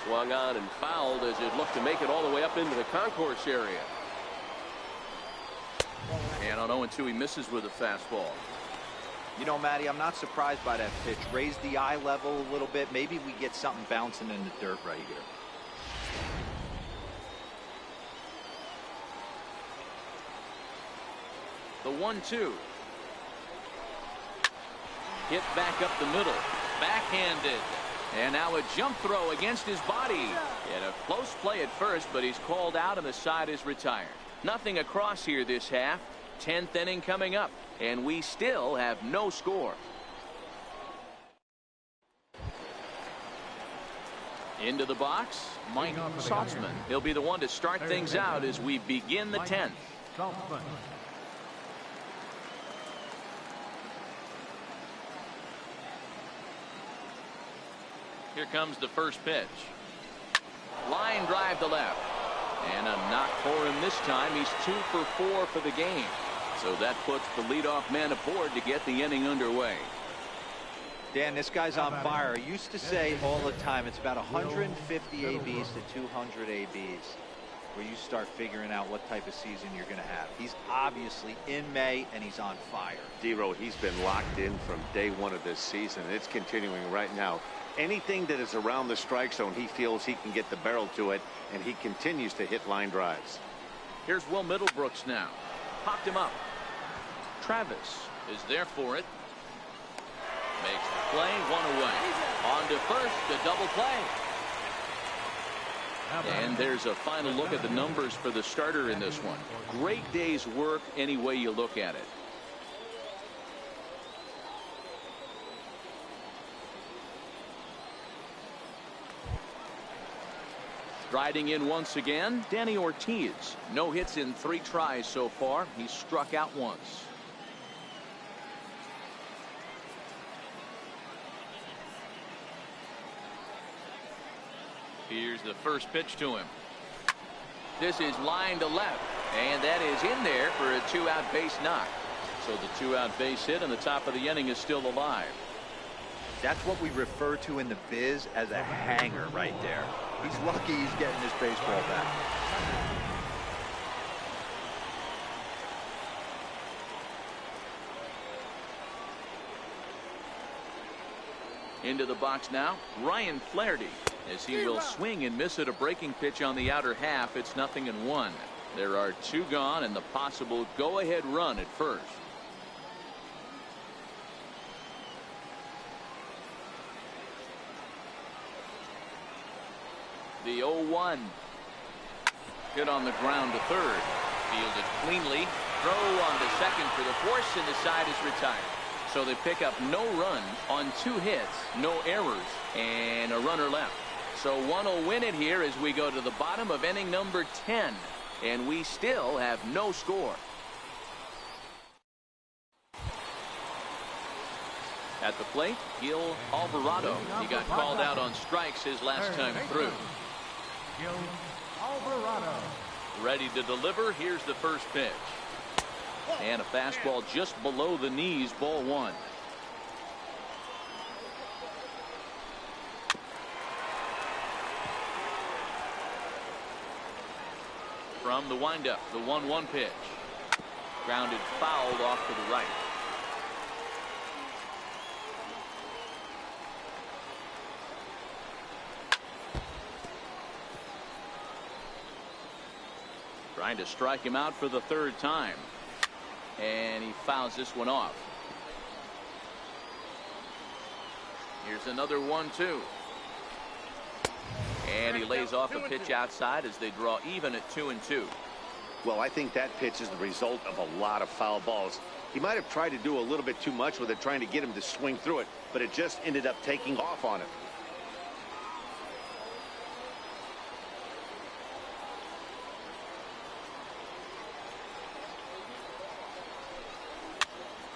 Swung on and fouled as it looked to make it all the way up into the concourse area. And on 0-2, he misses with a fastball. You know, Matty, I'm not surprised by that pitch. Raise the eye level a little bit. Maybe we get something bouncing in the dirt right here. The 1-2. Hit back up the middle. Backhanded. And now a jump throw against his body. And a close play at first, but he's called out and the side is retired. Nothing across here this half. 10th inning coming up. And we still have no score. Into the box, Mike Saltzman. He'll be the one to start things out as we begin the 10th. Here comes the first pitch. Line drive to left. And a knock for him this time. He's 2 for 4 for the game. So that puts the leadoff man aboard to get the inning underway. Dan, this guy's on fire. I used to say all the time it's about 150 ABs to 200 ABs where you start figuring out what type of season you're going to have. He's obviously in May and he's on fire. D-Row, he's been locked in from day one of this season. It's continuing right now. Anything that is around the strike zone, he feels he can get the barrel to it, and he continues to hit line drives. Here's Will Middlebrooks now. Popped him up. Travis is there for it. Makes the play, 1 away. On to first, a double play. And there's a final look at the numbers for the starter in this one. Great day's work any way you look at it. Striding in once again, Danny Ortiz. No hits in 3 tries so far. He's struck out once. Here's the first pitch to him. This is line to left, and that is in there for a 2-out base knock. So the 2-out base hit and the top of the inning is still alive. That's what we refer to in the biz as a hanger right there. He's lucky he's getting this baseball back. Into the box now, Ryan Flaherty, as he will swing and miss at a breaking pitch on the outer half. It's 0-1. There are 2 gone and the possible go-ahead run at first. The 0-1. Hit on the ground to third. Fielded cleanly. Throw on to second for the force, and the side is retired. So they pick up no run on 2 hits, no errors, and a runner left. So one will win it here as we go to the bottom of inning number 10. And we still have no score. At the plate, Gil Alvarado. He got called out on strikes his last time through. Gil Alvarado. Ready to deliver. Here's the first pitch. And a fastball just below the knees, ball 1. From the windup, the 1-1 pitch. Grounded fouled off to the right. Trying to strike him out for the 3rd time. And he fouls this one off. Here's another 1-2. And he lays off a pitch outside as they draw even at 2-2. Well, I think that pitch is the result of a lot of foul balls. He might have tried to do a little bit too much with it, trying to get him to swing through it, but it just ended up taking off on him.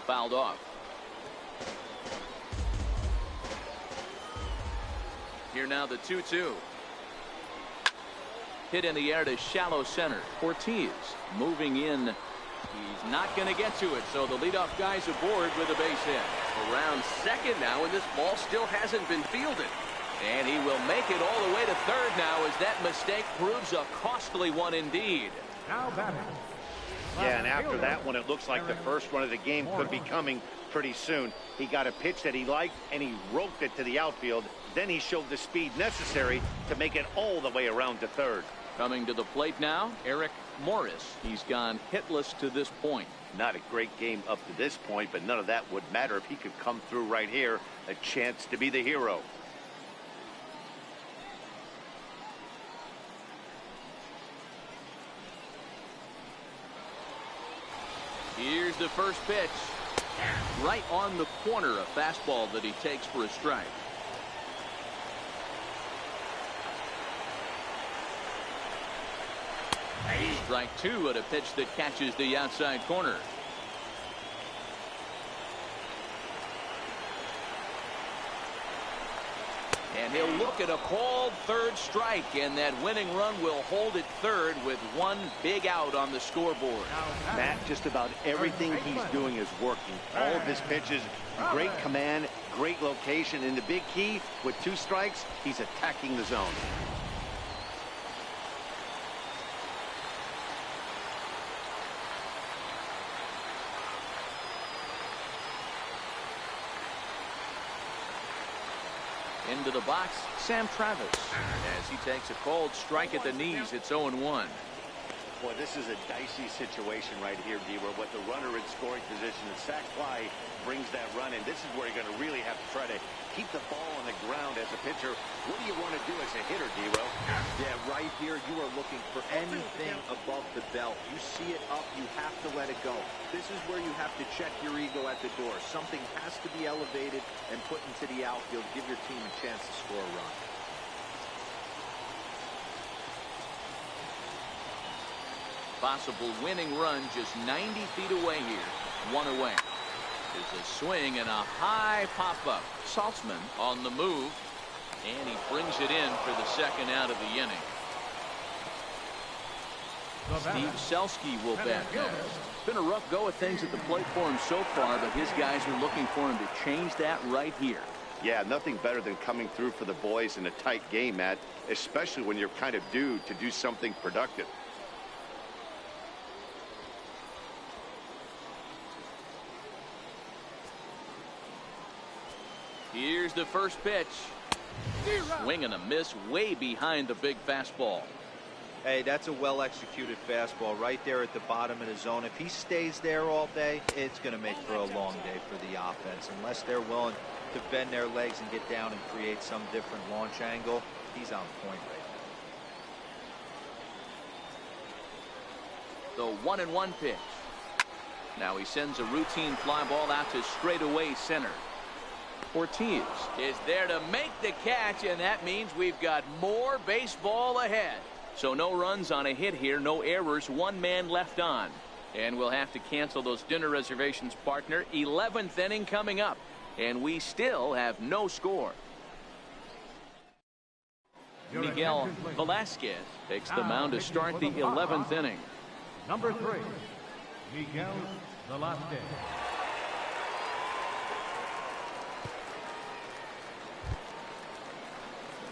Fouled off. Here now the 2-2. Hit in the air to shallow center. Ortiz moving in. He's not going to get to it, so the leadoff guy's aboard with a base hit. Around second now, and this ball still hasn't been fielded. And he will make it all the way to third now as that mistake proves a costly one indeed. Now batting. Yeah, and after that one, it looks like the first one of the game could be coming pretty soon. He got a pitch that he liked, and he roped it to the outfield. Then he showed the speed necessary to make it all the way around to third. Coming to the plate now, Eric Morris. He's gone hitless to this point. Not a great game up to this point, but none of that would matter if he could come through right here. A chance to be the hero. Here's the first pitch. Right on the corner, a fastball that he takes for a strike. Strike two at a pitch that catches the outside corner. And he'll look at a called third strike, and that winning run will hold at third with one big out on the scoreboard. Matt, just about everything he's doing is working. All of his pitches, great command, great location, and the big key, with 2 strikes, he's attacking the zone. Into the box, Sam Travis. As he takes a called strike at the knees, it's 0-1. Boy, this is a dicey situation right here, D-Row. With the runner in scoring position, and sac fly brings that run in. This is where you're going to really have to try to keep the ball on the ground as a pitcher. What do you want to do as a hitter, D-Row? Yeah, right here, you are looking for anything above the belt. You see it up, you have to let it go. This is where you have to check your ego at the door. Something has to be elevated and put into the outfield. Give your team a chance to score a run. Possible winning run just 90 feet away here. 1 away. There's a swing and a high pop-up. Saltzman on the move, and he brings it in for the second out of the inning. Steve Selski will bat next. It's been a rough go of things at the plate for him so far, but his guys are looking for him to change that right here. Yeah, nothing better than coming through for the boys in a tight game, Matt, especially when you're kind of due to do something productive. Here's the first pitch. Swing and a miss way behind the big fastball. Hey, that's a well-executed fastball right there at the bottom of the zone. If he stays there all day, it's going to make for a long day for the offense. Unless they're willing to bend their legs and get down and create some different launch angle, he's on point right The 1-1 pitch. Now he sends a routine fly ball out to straightaway center. Ortiz is there to make the catch, and that means we've got more baseball ahead. So no runs on a hit here, no errors, 1 man left on. And we'll have to cancel those dinner reservations, partner. 11th inning coming up, and we still have no score. Miguel Velasquez takes the mound to start the 11th inning. Number 3, Miguel Velasquez.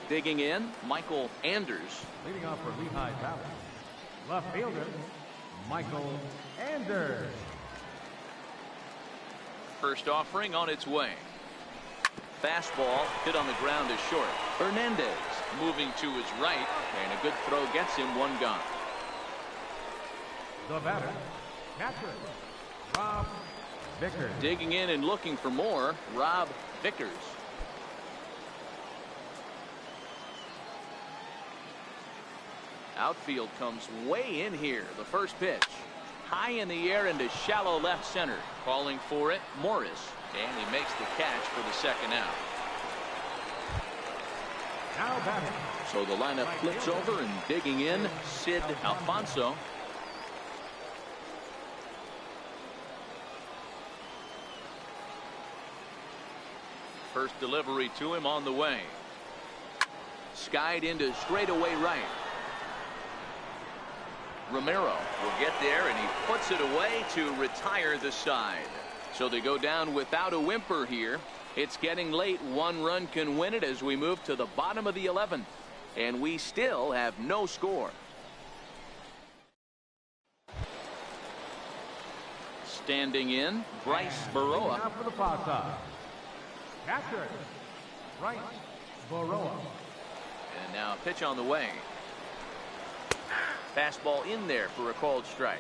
Digging in, Michael Anders. Leading off for Lehigh Valley, left fielder, Michael Anders. First offering on its way. Fastball hit on the ground is short. Hernandez moving to his right, and a good throw gets him 1 gone. The batter, catcher, Rob Vickers. Digging in and looking for more, Rob Vickers. Outfield comes way in here. The first pitch. High in the air into shallow left center. Calling for it, Morris. And he makes the catch for the second out. Now batting. So the lineup flips over, and digging in, Sid Alfonso. First delivery to him on the way. Skied into straightaway right. Romero will get there, and he puts it away to retire the side. So they go down without a whimper here. It's getting late. One run can win it as we move to the bottom of the 11th. And we still have no score. Standing in, Bryce Baroa. Now for the Paw Sox. Catcher, Bryce Baroa. And now a pitch on the way. Fastball in there for a called strike.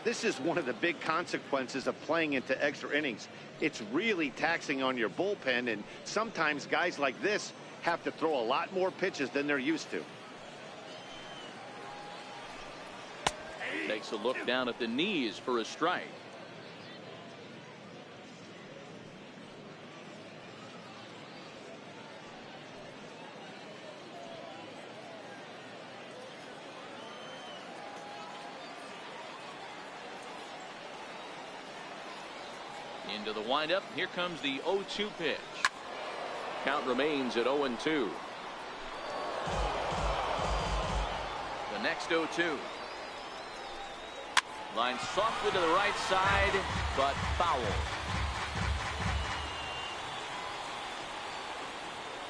This is one of the big consequences of playing into extra innings. It's really taxing on your bullpen, and sometimes guys like this have to throw a lot more pitches than they're used to. Takes a look down at the knees for a strike. Into the windup. Here comes the 0-2 pitch. Count remains at 0-2. The next 0-2. Line softly to the right side, but foul.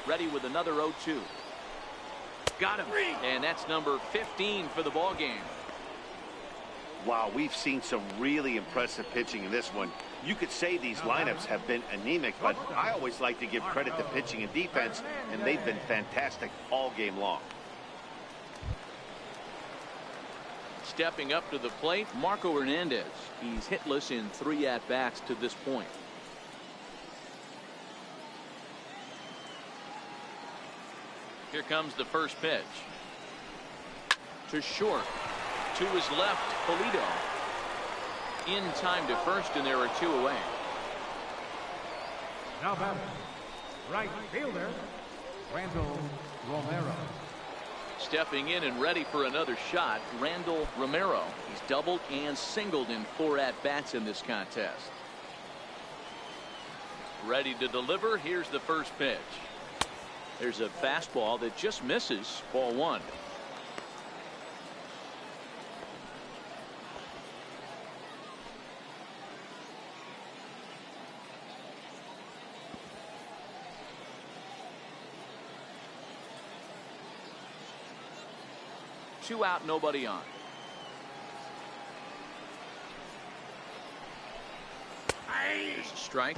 Ready with another 0-2. Got him. And that's number 15 for the ball game. Wow, we've seen some really impressive pitching in this one. You could say these lineups have been anemic, but I always like to give credit to pitching and defense, and they've been fantastic all game long. Stepping up to the plate, Marco Hernandez. He's hitless in 3 at-bats to this point. Here comes the first pitch. To short. To his left, Polito. In time to first, and there are 2 away. Now batting, right fielder, Randall Romero. Stepping in and ready for another shot, Randall Romero. He's doubled and singled in 4 at-bats in this contest. Ready to deliver. Here's the first pitch. There's a fastball that just misses. Ball 1. Two out, nobody on. Here's a strike.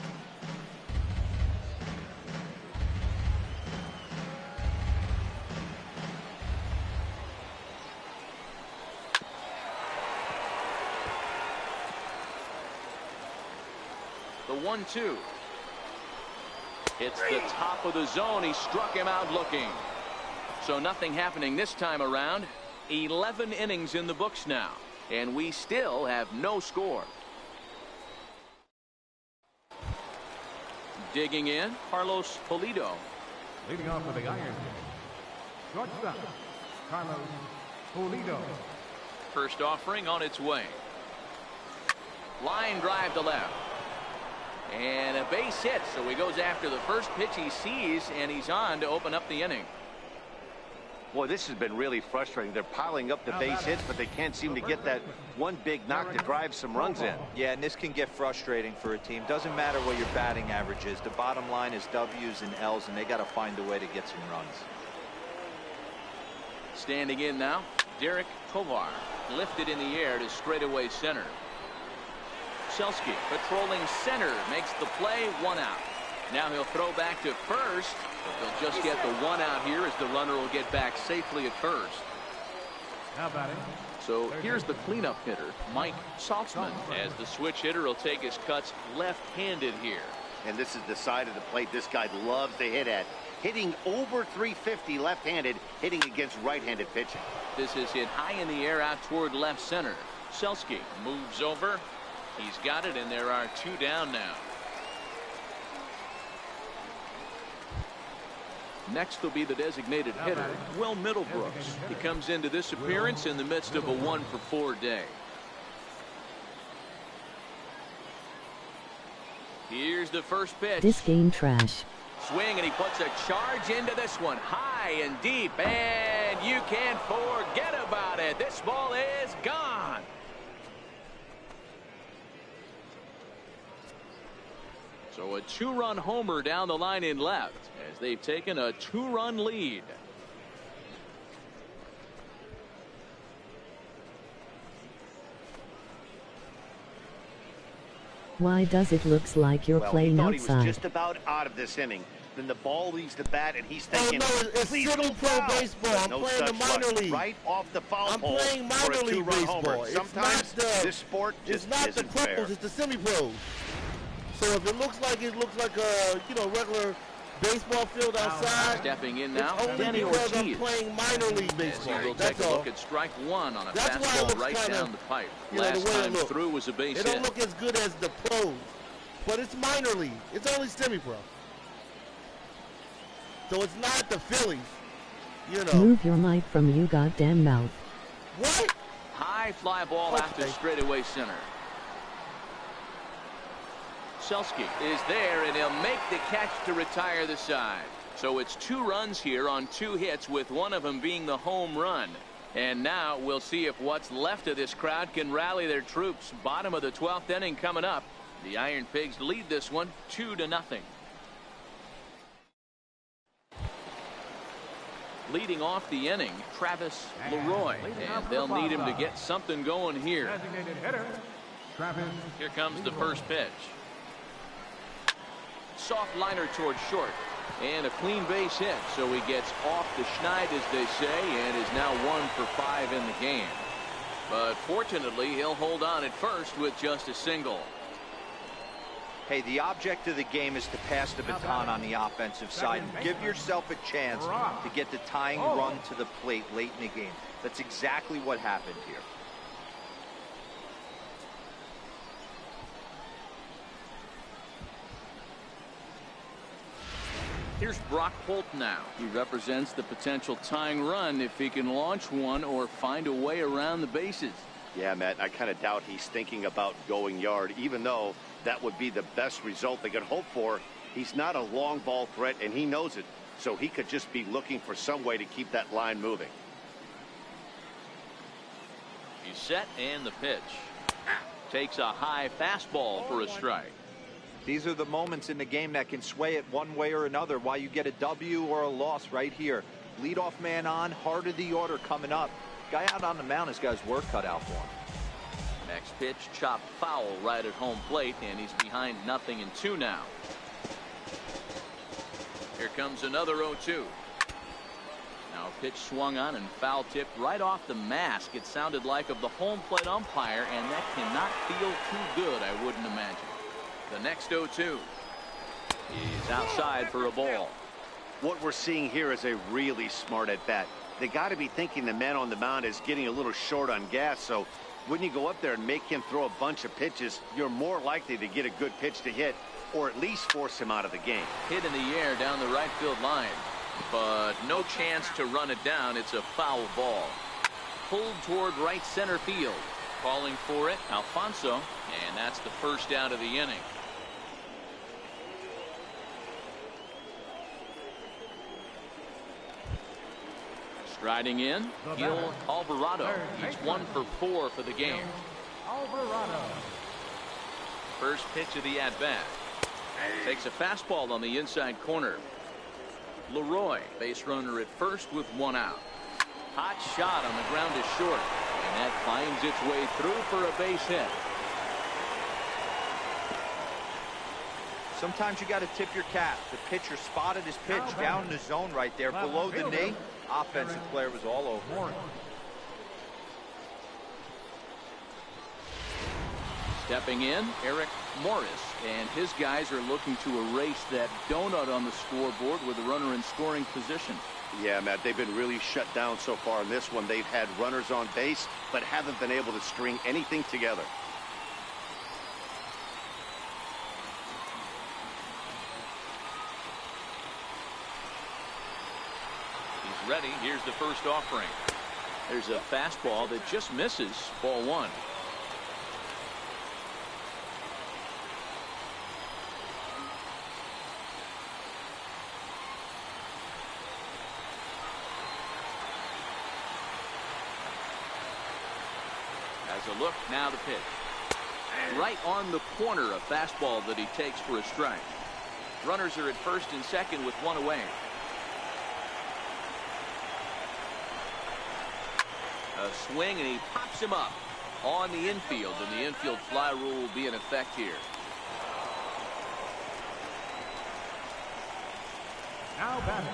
The 1-2. It's the top of the zone. He struck him out looking. So nothing happening this time around. 11 innings in the books now, and we still have no score. Digging in, Carlos Polito. Leading off for the Irons, shortstop, Carlos Polito. First offering on its way. Line drive to left. And a base hit, so he goes after the first pitch he sees, and he's on to open up the inning. Boy, this has been really frustrating. They're piling up the base hits, but they can't seem to get that one big knock to drive some runs in. Yeah, and this can get frustrating for a team. Doesn't matter what your batting average is. The bottom line is W's and L's, and they got to find a way to get some runs. Standing in now, Derek Tovar. Lifted in the air to straightaway center. Selski patrolling center, makes the play, 1 out. Now he'll throw back to first, but they'll just get the 1 out here as the runner will get back safely at first. Now batting. So here's the cleanup hitter, Mike Saltzman, as the switch hitter will take his cuts left-handed here. And this is the side of the plate this guy loves to hit at. Hitting over 350 left-handed, hitting against right-handed pitching. This is hit high in the air out toward left center. Selski moves over. He's got it, and there are 2 down now. Next will be the designated hitter, Will Middlebrooks. He comes into this appearance in the midst of a 1-for-4 day. Here's the first pitch. This game trash. Swing, and he puts a charge into this one, high and deep, and you can't forget about it. This ball is gone. So a 2-run homer down the line in left as they've taken a 2-run lead. Why does it looks like you're playing he thought outside? He was just about out of this inning. Then the ball leaves the bat, and he's thinking, no, it's semi-pro baseball. I'm playing the minor league. Right off the foul pole playing for minor a league 2-run baseball. homer. Sometimes this sport just it's not isn't the pros, fair. it's the semi-pros. So if it looks like a regular baseball field outside, Stepping in now, it's only Danny because Ortiz. I'm playing minor league As baseball. he will That's take a all. look at strike one on a That's why it fastball looks right kinda, down the pipe. the way Last it time looks. through was a base It hit. don't look as good as the pros, but it's minor league. It's only semi-pro. So it's not the Phillies, you know. Move your mic from you goddamn mouth. What? High fly ball after straightaway center. Selsky is there, and he'll make the catch to retire the side. So it's 2 runs here on 2 hits, with one of them being the home run. And now we'll see if what's left of this crowd can rally their troops. Bottom of the 12th inning coming up. The Iron Pigs lead this one 2-0. Leading off the inning, Travis Leroy, and they'll need him to get something going here. Designated hitter, Travis. Here comes the first pitch. Soft liner towards short, and a clean base hit, so he gets off the schneid, as they say, and is now 1 for 5 in the game. But fortunately, he'll hold on at first with just a single. Hey, the object of the game is to pass the baton on the offensive side and give yourself a chance to get the tying run to the plate late in the game. That's exactly what happened here. Here's Brock Holt now. He represents the potential tying run if he can launch one or find a way around the bases. Yeah, Matt, I kind of doubt he's thinking about going yard, even though that would be the best result they could hope for. He's not a long ball threat, and he knows it, so he could just be looking for some way to keep that line moving. He's set, and the pitch. Takes a high fastball for a strike. These are the moments in the game that can sway it one way or another, why you get a W or a loss right here. Leadoff man on, heart of the order coming up. Guy out on the mound has got his work cut out for him. Next pitch, chopped foul right at home plate, and he's behind 0-2 now. Here comes another 0-2. Now a pitch swung on and foul tipped right off the mask, it sounded like, of the home plate umpire, and that cannot feel too good, I wouldn't imagine. The next 0-2. He's outside for a ball. What we're seeing here is a really smart at bat. They got to be thinking the man on the mound is getting a little short on gas, so when you go up there and make him throw a bunch of pitches, you're more likely to get a good pitch to hit, or at least force him out of the game. Hit in the air down the right field line, but no chance to run it down. It's a foul ball. Pulled toward right center field. Calling for it, Alfonso, and that's the first out of the inning. Striding in, Gil Alvarado. He's 1 for 4 for the game. Alvarado. First pitch of the at-bat. Takes a fastball on the inside corner. Leroy, base runner at first with 1 out. Hot shot on the ground is short, and that finds its way through for a base hit. Sometimes you got to tip your cap. The pitcher spotted his pitch down in the zone right there below the knee. Offensive player was all over it. Stepping in, Eric Morris, and his guys are looking to erase that donut on the scoreboard with a runner in scoring position. Yeah, Matt, they've been really shut down so far in this one. They've had runners on base, but haven't been able to string anything together. He's ready. Here's the first offering. There's a fastball that just misses. Ball 1. As a look, now the pitch. Right on the corner, a fastball that he takes for a strike. Runners are at first and second with one away. A swing, and he pops him up on the infield, and the infield fly rule will be in effect here. Now batting,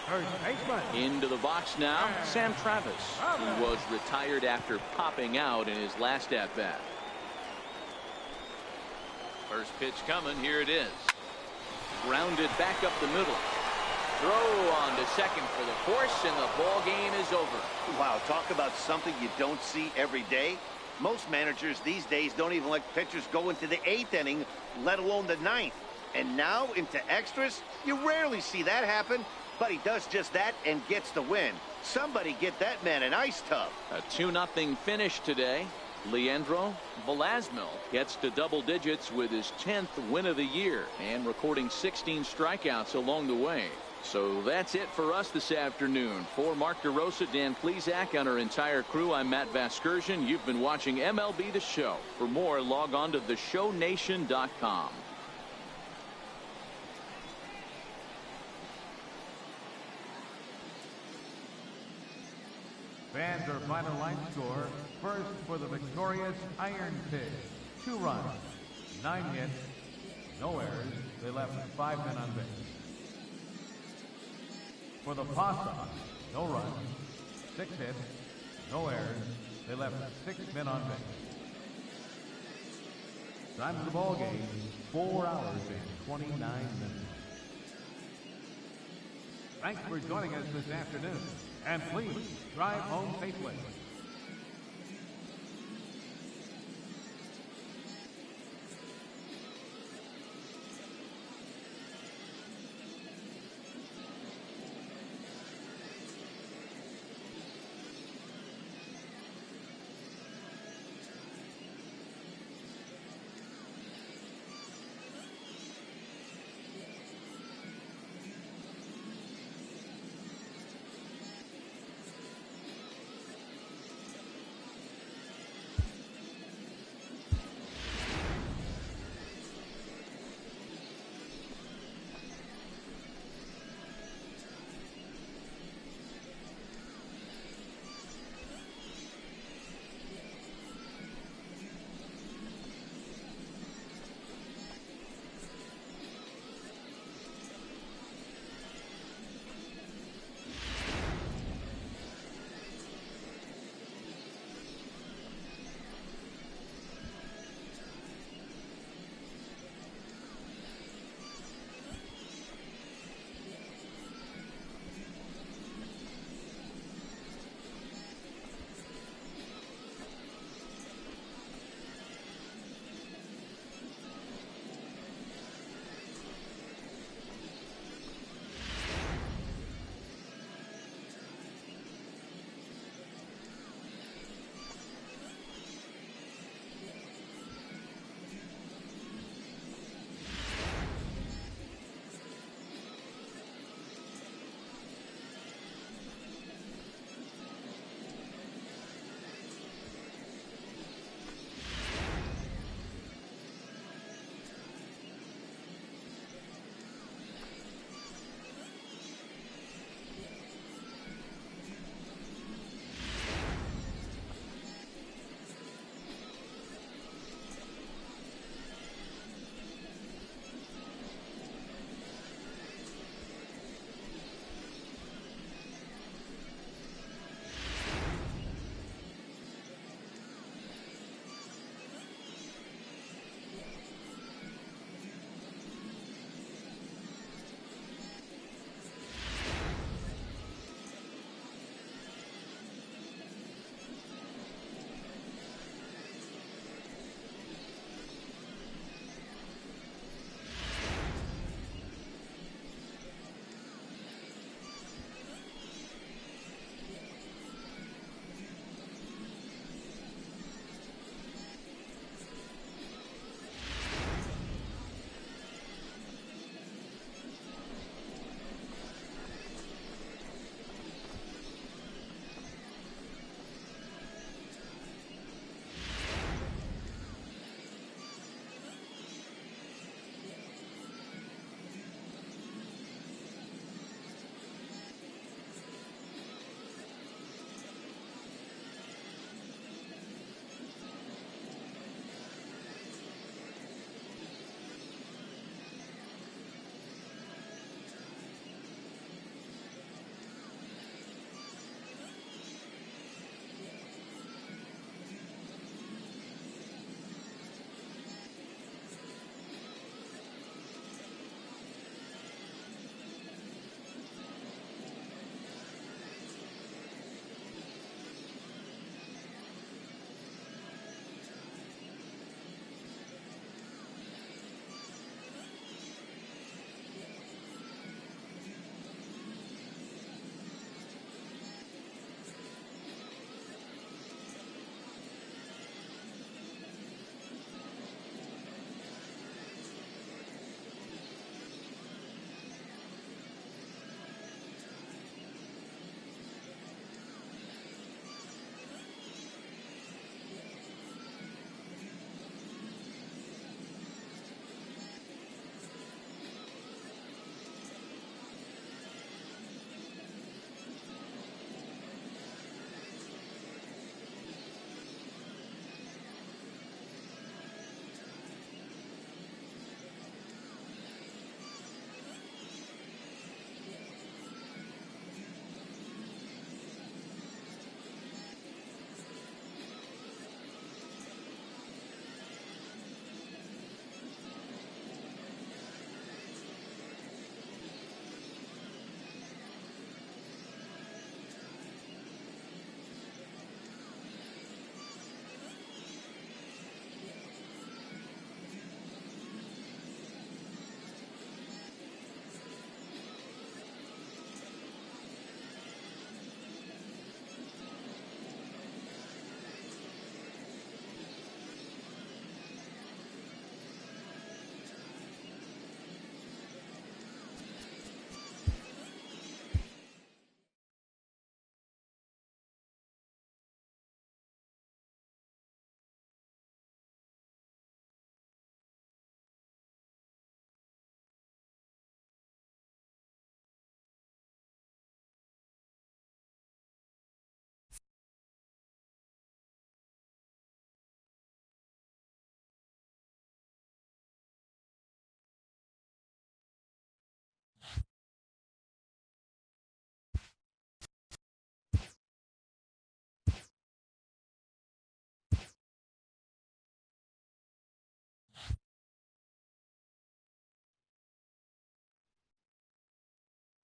first baseman. Into the box now, Sam Travis, who was retired after popping out in his last at-bat. First pitch coming, here it is. Grounded back up the middle. Throw on to second for the force, and the ball game is over. Wow, talk about something you don't see every day. Most managers these days don't even let pitchers go into the 8th inning, let alone the 9th. And now into extras? You rarely see that happen, but he does just that and gets the win. Somebody get that man an ice tub. A 2-0 finish today. Leandro Velasmil gets to double digits with his 10th win of the year and recording 16 strikeouts along the way. So that's it for us this afternoon. For Mark DeRosa, Dan Plesac, and our entire crew, I'm Matt Vasgersian. You've been watching MLB The Show. For more, log on to theshownation.com. Fans, our final line score. First for the victorious Iron Pig. 2 runs, 9 hits, no errors. They left 5 men on base. For the Paw Sox, no runs, 6 hits, no errors. They left 6 men on base. Time of the ball game, 4 hours and 29 minutes. Thanks for joining us this afternoon. And please drive home safely.